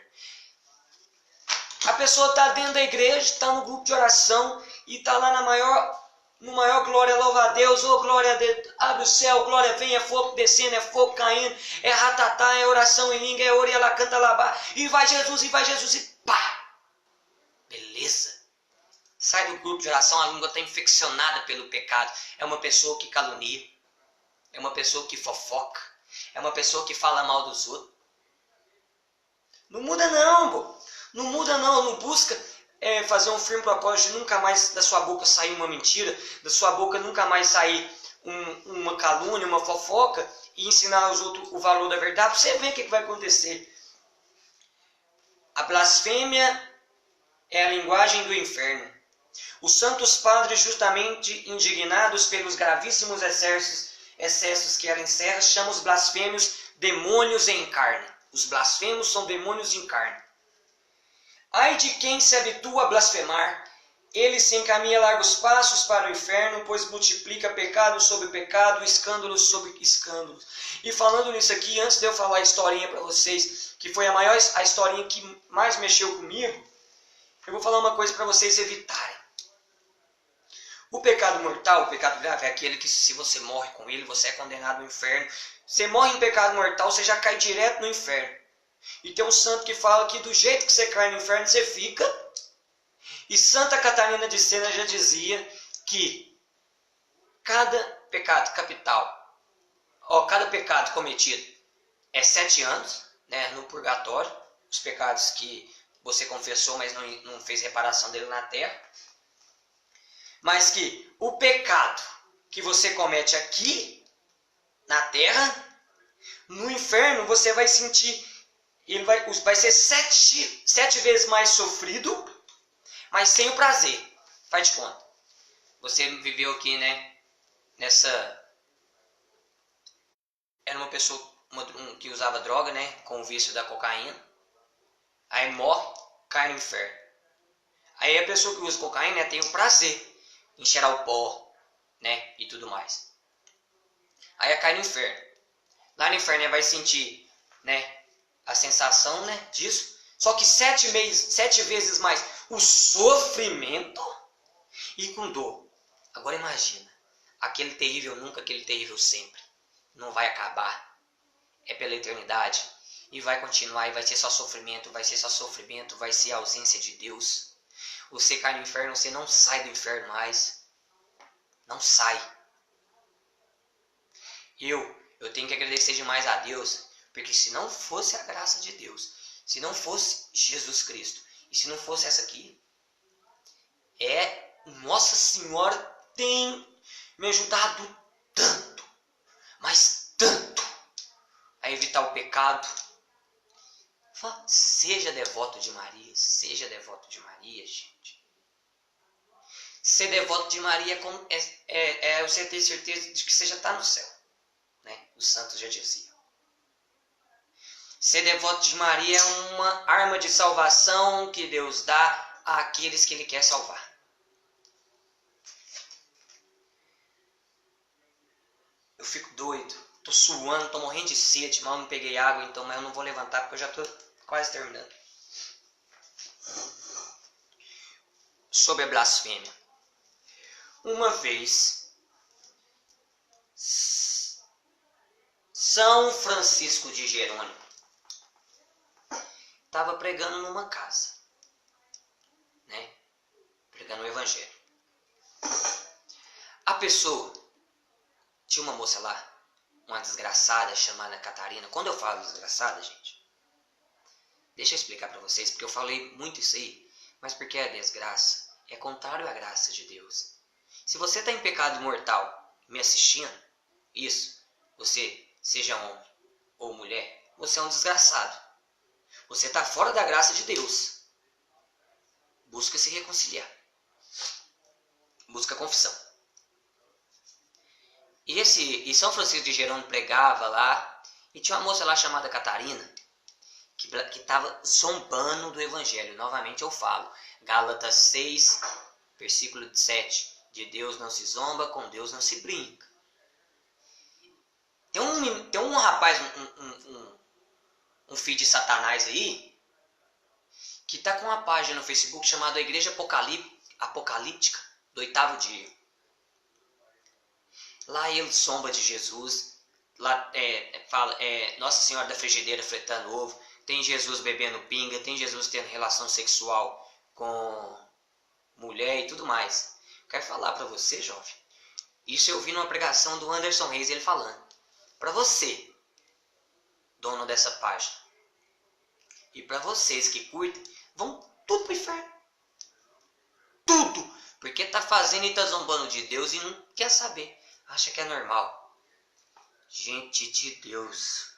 A pessoa está dentro da igreja, está no grupo de oração e está lá no maior glória, louva a Deus, oh glória a Deus, abre o céu, glória vem, é fogo descendo, é fogo caindo, é ratatá, é oração em língua, é ora e ela canta labá, e vai Jesus e pá! Beleza. Sai do grupo de oração, a língua está infeccionada pelo pecado. É uma pessoa que calunia, é uma pessoa que fofoca, é uma pessoa que fala mal dos outros. Não muda não, pô. Não muda não busca fazer um firme propósito de nunca mais da sua boca sair uma mentira, da sua boca nunca mais sair uma calúnia, uma fofoca e ensinar aos outros o valor da verdade, para você ver o que vai acontecer. A blasfêmia é a linguagem do inferno. Os santos padres, justamente indignados pelos gravíssimos excessos que ela encerra, chamam os blasfêmios demônios em carne. Os blasfemos são demônios em carne. Ai de quem se habitua a blasfemar, ele se encaminha largos passos para o inferno, pois multiplica pecado sobre pecado, escândalo sobre escândalo. E falando nisso aqui, antes de eu falar a historinha para vocês, que foi a historinha que mais mexeu comigo, eu vou falar uma coisa para vocês evitarem. O pecado mortal, o pecado grave, é aquele que se você morre com ele, você é condenado ao inferno. Você morre em pecado mortal, você já cai direto no inferno. E tem um santo que fala que do jeito que você cai no inferno, você fica. E Santa Catarina de Sena já dizia que cada pecado capital, cada pecado cometido é 7 anos, né, no purgatório, os pecados que você confessou, mas não fez reparação dele na terra. Mas que o pecado que você comete aqui na terra, no inferno você vai sentir, ele vai ser 7 vezes mais sofrido, mas sem o prazer. Faz de conta. Você viveu aqui, né? Era uma pessoa que usava droga, né? Com o vício da cocaína. Aí morre, cai no inferno. Aí a pessoa que usa cocaína, né, tem o prazer em cheirar o pó, né? E tudo mais. Aí ela cai no inferno. Lá no inferno ela vai sentir, né? A sensação, né? Disso. Só que 7 vezes mais o sofrimento e com dor. Agora imagina, aquele terrível nunca, aquele terrível sempre. Não vai acabar. É pela eternidade. E vai continuar, e vai ser só sofrimento, vai ser só sofrimento, vai ser a ausência de Deus. Você cai no inferno, você não sai do inferno mais. Não sai. Eu tenho que agradecer demais a Deus, porque se não fosse a graça de Deus, se não fosse Jesus Cristo, e se não fosse essa aqui, Nossa Senhora tem me ajudado tanto, mas tanto, a evitar o pecado. Seja devoto de Maria, gente. Ser devoto de Maria é você ter certeza de que você já está no céu, né? Os santos já diziam. Ser devoto de Maria é uma arma de salvação que Deus dá àqueles que Ele quer salvar. Eu fico doido, tô suando, tô morrendo de sede, mal não peguei água, então, mas eu não vou levantar porque eu já tô quase terminando. Sobre a blasfêmia. Uma vez, São Francisco de Jerônimo estava pregando numa casa, né? Pregando o evangelho. A pessoa, tinha uma moça lá, uma desgraçada chamada Catarina. Quando eu falo desgraçada, gente, deixa eu explicar para vocês, porque eu falei muito isso aí, mas porque é desgraça, é contrário à graça de Deus. Se você está em pecado mortal me assistindo, você, seja homem ou mulher, você é um desgraçado. Você está fora da graça de Deus. Busca se reconciliar. Busca confissão. E São Francisco de Jerônimo pregava lá, e tinha uma moça lá chamada Catarina, que estava zombando do evangelho. Novamente eu falo, Gálatas 6, versículo 7. De Deus não se zomba, com Deus não se brinca. Tem um rapaz, um filho de Satanás aí, que está com uma página no Facebook chamada Igreja Apocalíptica do 8º dia. Lá ele zomba de Jesus, lá fala Nossa Senhora da Frigideira fretando ovo, tem Jesus bebendo pinga, tem Jesus tendo relação sexual com mulher e tudo mais. Quero falar para você, jovem, isso eu vi numa pregação do Anderson Reis, ele falando. Para você, dono dessa página, e para vocês que curtem, vão tudo pro inferno. Tudo! Porque tá fazendo e tá zombando de Deus e não quer saber. Acha que é normal. Gente de Deus.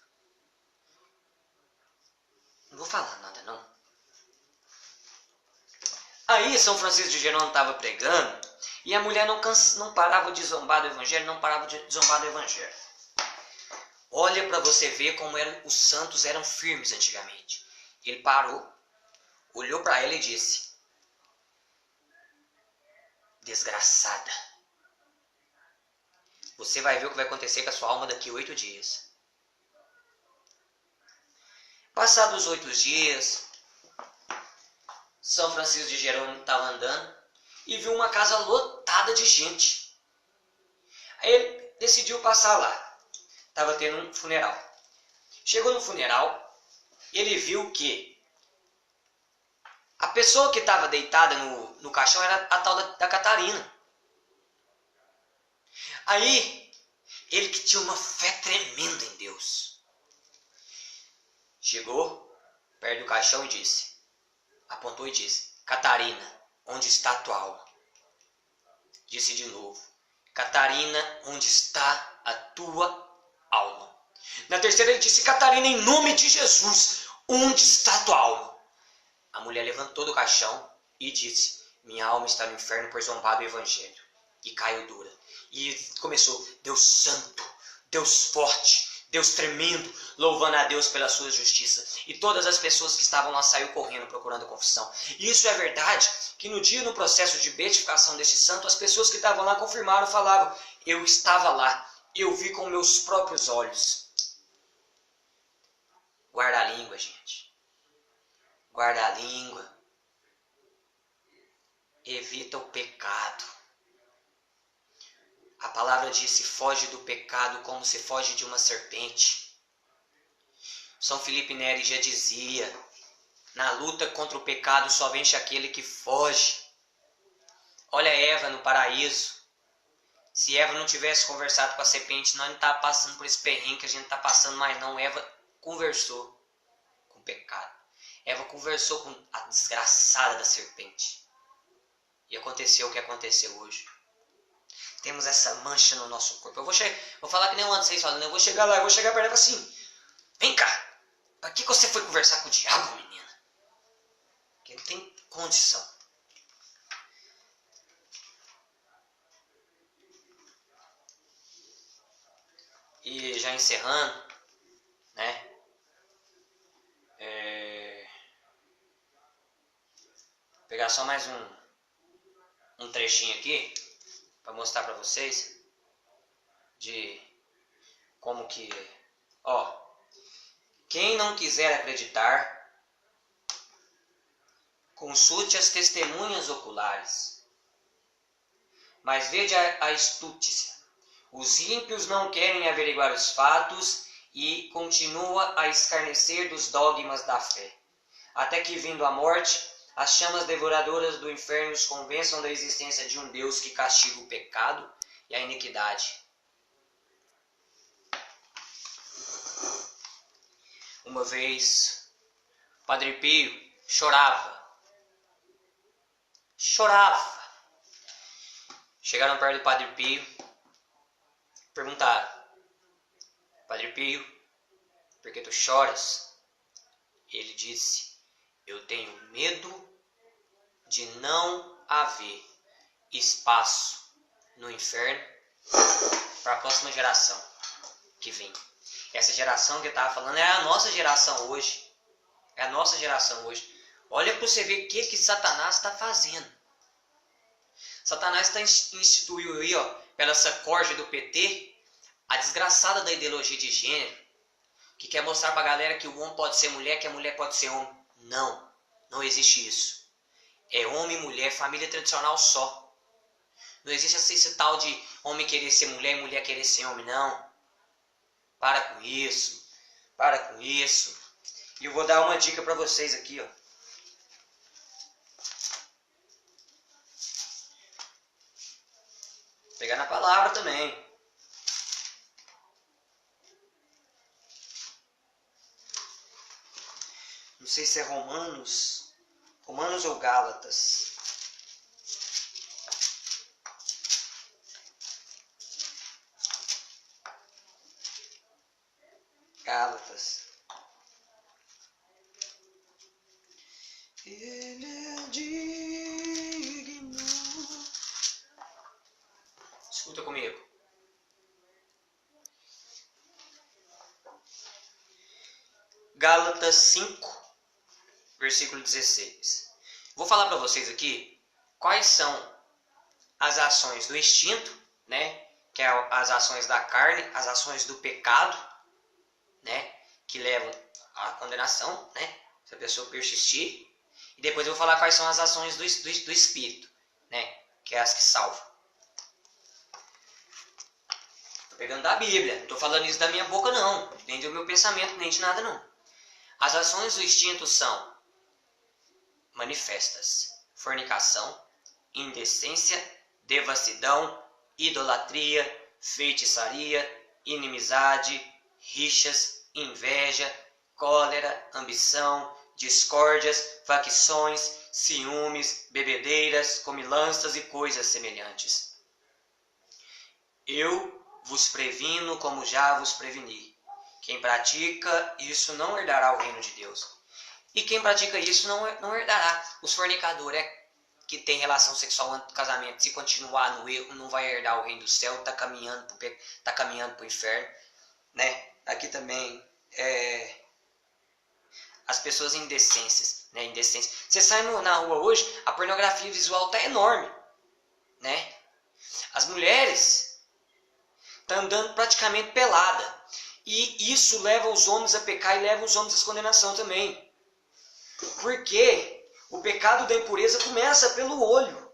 Não vou falar nada, não. Aí São Francisco de Jerônimo estava pregando e a mulher não parava de zombar do evangelho, não parava de zombar do evangelho. Olha para você ver como os santos eram firmes antigamente. Ele parou, olhou para ela e disse: desgraçada, você vai ver o que vai acontecer com a sua alma daqui a 8 dias. Passados os 8 dias, São Francisco de Jerônimo estava andando e viu uma casa lotada de gente. Aí ele decidiu passar lá. Estava tendo um funeral. Chegou no funeral, ele viu que a pessoa que estava deitada no caixão era a tal da Catarina. Aí, ele que tinha uma fé tremenda em Deus, chegou perto do caixão e apontou e disse: Catarina, onde está a tua alma? Disse de novo: Catarina, onde está a tua alma? Na terceira ele disse: Catarina, em nome de Jesus, onde está a tua alma? A mulher levantou do caixão e disse: minha alma está no inferno por zombar do evangelho. E caiu dura. E começou: Deus santo, Deus forte, Deus tremendo, louvando a Deus pela sua justiça. E todas as pessoas que estavam lá saíram correndo procurando a confissão. E isso é verdade, que no processo de beatificação desse santo, as pessoas que estavam lá confirmaram, falavam: eu estava lá, eu vi com meus próprios olhos. Guarda a língua, gente. Guarda a língua. Evita o pecado. A palavra disse: foge do pecado como se foge de uma serpente. São Felipe Neri já dizia: na luta contra o pecado só vence aquele que foge. Olha Eva no paraíso. Se Eva não tivesse conversado com a serpente, nós não estávamos passando por esse perrengue que a gente está passando mais não. Eva conversou com o pecado. Eva conversou com a desgraçada da serpente. E aconteceu o que aconteceu hoje. Temos essa mancha no nosso corpo. Eu vou falar que nem o ano vocês falam. Eu vou chegar lá, eu vou chegar perto dela assim: vem cá, para que você foi conversar com o diabo, menina? Que ele tem condição. E já encerrando, né? Vou pegar só mais um trechinho aqui para mostrar para vocês de como que, quem não quiser acreditar, consulte as testemunhas oculares. Mas vede a estúcia. Os ímpios não querem averiguar os fatos e continua a escarnecer dos dogmas da fé, até que, vindo a morte, as chamas devoradoras do inferno os convençam da existência de um Deus que castiga o pecado e a iniquidade. Uma vez, Padre Pio chorava. Chegaram perto do Padre Pio, perguntaram: Padre Pio, por que tu choras? Ele disse: eu tenho medo de não haver espaço no inferno para a próxima geração que vem. Essa geração que eu estava falando é a nossa geração hoje. É a nossa geração hoje. Olha para você ver o que Satanás está fazendo. Satanás está instituindo aí, pela essa corja do PT, a desgraçada da ideologia de gênero, que quer mostrar para a galera que o homem pode ser mulher, que a mulher pode ser homem. Não existe isso. É homem e mulher, família tradicional só. Não existe esse tal de homem querer ser mulher e mulher querer ser homem, não. Para com isso. E eu vou dar uma dica para vocês aqui, Vou pegar na palavra também. Não sei se é Romanos ou Gálatas. Gálatas. Ele é de Gálatas 5, versículo 16. Vou falar para vocês aqui quais são as ações do instinto, né? Que é as ações da carne, as ações do pecado, né? Que levam à condenação, né? Se a pessoa persistir. E depois eu vou falar quais são as ações do espírito, né? Que é as que salvam. Estou pegando da Bíblia, não estou falando isso da minha boca não, nem do meu pensamento, nem de nada não. As ações do instinto são manifestas: fornicação, indecência, devassidão, idolatria, feitiçaria, inimizade, rixas, inveja, cólera, ambição, discórdias, facções, ciúmes, bebedeiras, comilanças e coisas semelhantes. Eu vos previno como já vos preveni. Quem pratica isso não herdará o reino de Deus. E quem pratica isso não herdará. Os fornicadores que tem relação sexual antes do casamento, se continuar no erro, não vai herdar o reino do céu, está caminhando para o inferno. Né? Aqui também as pessoas indecências. Né? Você sai na rua hoje, a pornografia visual está enorme. Né? As mulheres estão andando praticamente pelada. E isso leva os homens a pecar e leva os homens à condenação também. Porque o pecado da impureza começa pelo olho.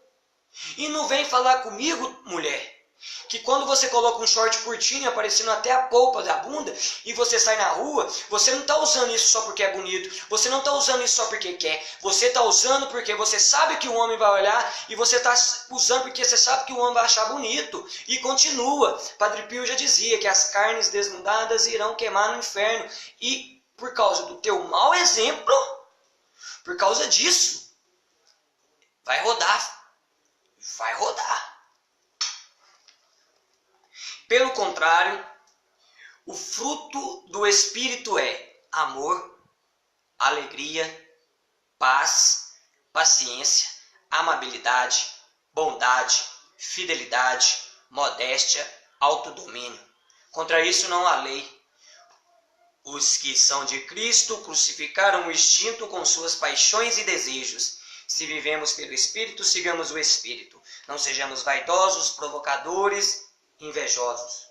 E não vem falar comigo, mulher, que quando você coloca um short curtinho, aparecendo até a polpa da bunda, e você sai na rua, você não está usando isso só porque é bonito, você não está usando isso só porque quer, você está usando porque você sabe que o homem vai olhar, e você está usando porque você sabe que o homem vai achar bonito. E continua. Padre Pio já dizia que as carnes desnudadas irão queimar no inferno. E por causa do teu mau exemplo, por causa disso, vai rodar. Vai rodar. Pelo contrário, o fruto do Espírito é amor, alegria, paz, paciência, amabilidade, bondade, fidelidade, modéstia, autodomínio. Contra isso não há lei. Os que são de Cristo crucificaram o instinto com suas paixões e desejos. Se vivemos pelo Espírito, sigamos o Espírito. Não sejamos vaidosos, provocadores, invejosos.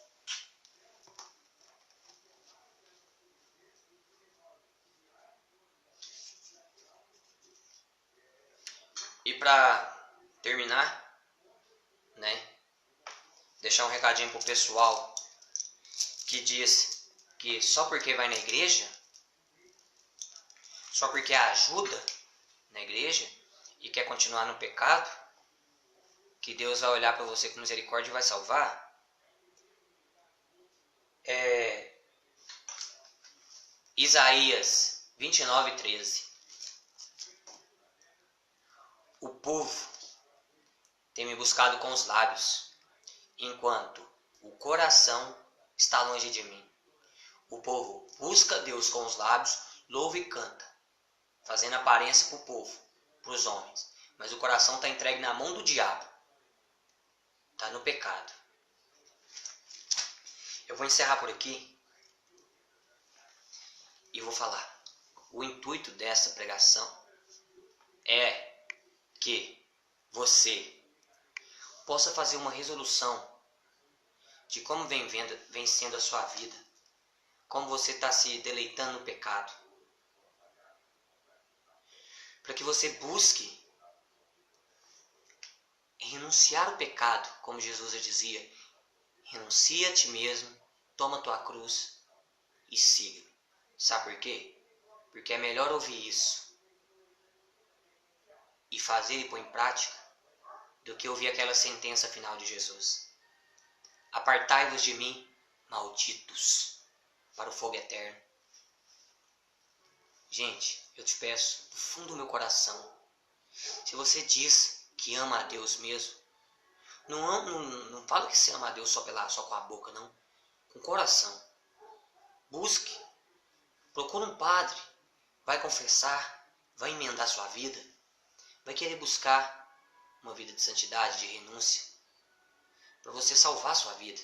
E para terminar, né, deixar um recadinho pro pessoal que diz que só porque vai na igreja, só porque ajuda na igreja e quer continuar no pecado, que Deus vai olhar para você com misericórdia e vai salvar. Isaías 29:13. O povo tem me buscado com os lábios, enquanto o coração está longe de mim. O povo busca Deus com os lábios, louva e canta, fazendo aparência para o povo, para os homens. Mas o coração está entregue na mão do diabo. Está no pecado. Eu vou encerrar por aqui e vou falar. O intuito dessa pregação é que você possa fazer uma resolução de como vem sendo a sua vida, como você está se deleitando no pecado, para que você busque renunciar ao pecado, como Jesus já dizia: renuncia a ti mesmo, toma tua cruz e siga-me. Sabe por quê? Porque é melhor ouvir isso e fazer e pôr em prática do que ouvir aquela sentença final de Jesus: apartai-vos de mim, malditos, para o fogo eterno. Gente, eu te peço do fundo do meu coração, se você diz que ama a Deus mesmo, não fala que você ama a Deus só com a boca, não. Com o coração. Busque. Procura um padre. Vai confessar. Vai emendar sua vida. Vai querer buscar uma vida de santidade, de renúncia, para você salvar sua vida.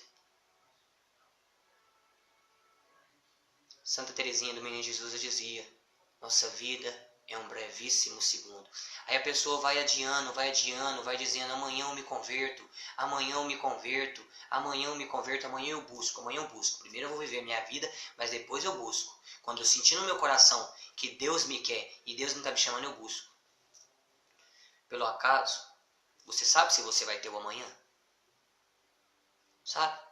Santa Teresinha do Menino Jesus dizia: nossa vida é um brevíssimo segundo. Aí a pessoa vai adiando, vai dizendo: amanhã eu me converto, amanhã eu me converto, amanhã eu me converto, amanhã eu busco, amanhã eu busco. Primeiro eu vou viver a minha vida, mas depois eu busco. Quando eu sentir no meu coração que Deus me quer e Deus não está me chamando, eu busco. Pelo acaso, você sabe se você vai ter o amanhã? Sabe?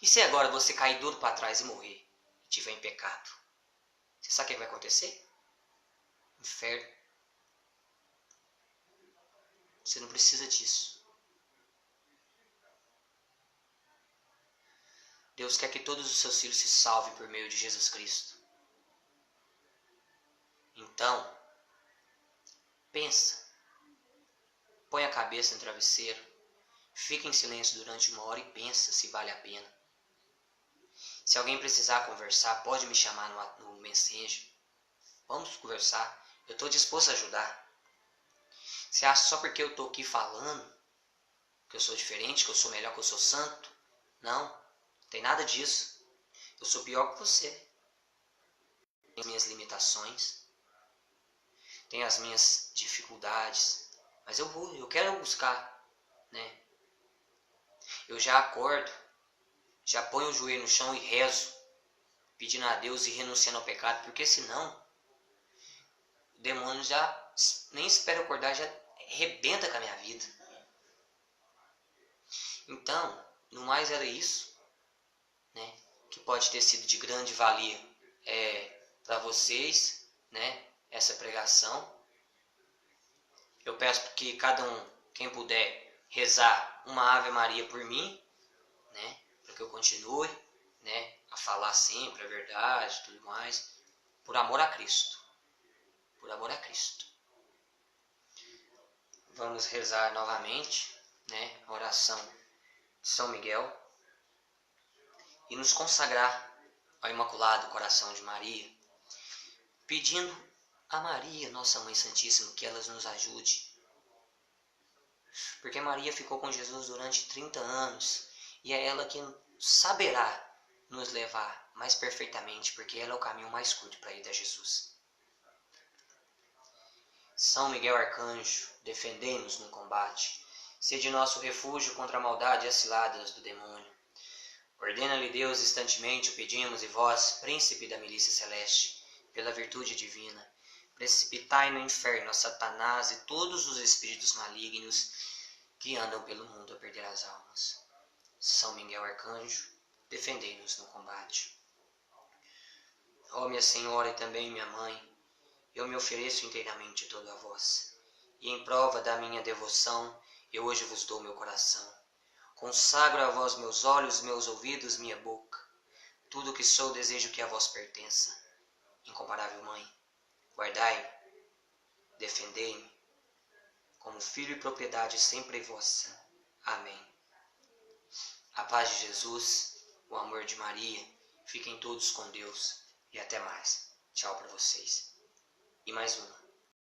E se agora você cair duro para trás e morrer, e estiver em pecado? Você sabe o que vai acontecer? Inferno. Você não precisa disso. Deus quer que todos os seus filhos se salvem por meio de Jesus Cristo. Então, pensa. Põe a cabeça no travesseiro. Fica em silêncio durante 1 hora e pensa se vale a pena. Se alguém precisar conversar, pode me chamar no Messenger. Vamos conversar. Eu estou disposto a ajudar. Você acha só porque eu estou aqui falando que eu sou diferente, que eu sou melhor, que eu sou santo? Não tem nada disso. Eu sou pior que você. Tenho as minhas limitações. Tenho as minhas dificuldades. Mas eu quero buscar, né? Eu já acordo, já ponho o joelho no chão e rezo, pedindo a Deus e renunciando ao pecado, porque senão o demônio já nem espera acordar, já arrebenta com a minha vida. Então, no mais era isso, né, que pode ter sido de grande valia para vocês, né, essa pregação. Eu peço que cada um, quem puder, rezar uma Ave Maria por mim, né, para que eu continue, né, a falar sempre a verdade e tudo mais, por amor a Cristo. Por amor a Cristo. Vamos rezar novamente, né, a oração de São Miguel e nos consagrar ao Imaculado Coração de Maria, pedindo a Maria, nossa Mãe Santíssima, que ela nos ajude. Porque Maria ficou com Jesus durante 30 anos e é ela quem saberá nos levar mais perfeitamente, porque ela é o caminho mais curto para ir a Jesus. São Miguel Arcanjo, defendei-nos no combate. Sede nosso refúgio contra a maldade e as ciladas do demônio. Ordena-lhe Deus instantemente o pedimos, e vós, príncipe da milícia celeste, pela virtude divina, precipitai no inferno a Satanás e todos os espíritos malignos que andam pelo mundo a perder as almas. São Miguel Arcanjo, defendei-nos no combate. Ó minha Senhora e também minha Mãe, eu me ofereço inteiramente todo a vós, e em prova da minha devoção, eu hoje vos dou meu coração. Consagro a vós meus olhos, meus ouvidos, minha boca. Tudo o que sou desejo que a vós pertença. Incomparável Mãe, guardai-me, defendei-me, como filho e propriedade sempre vossa. Amém. A paz de Jesus, o amor de Maria, fiquem todos com Deus e até mais. Tchau para vocês. E mais uma.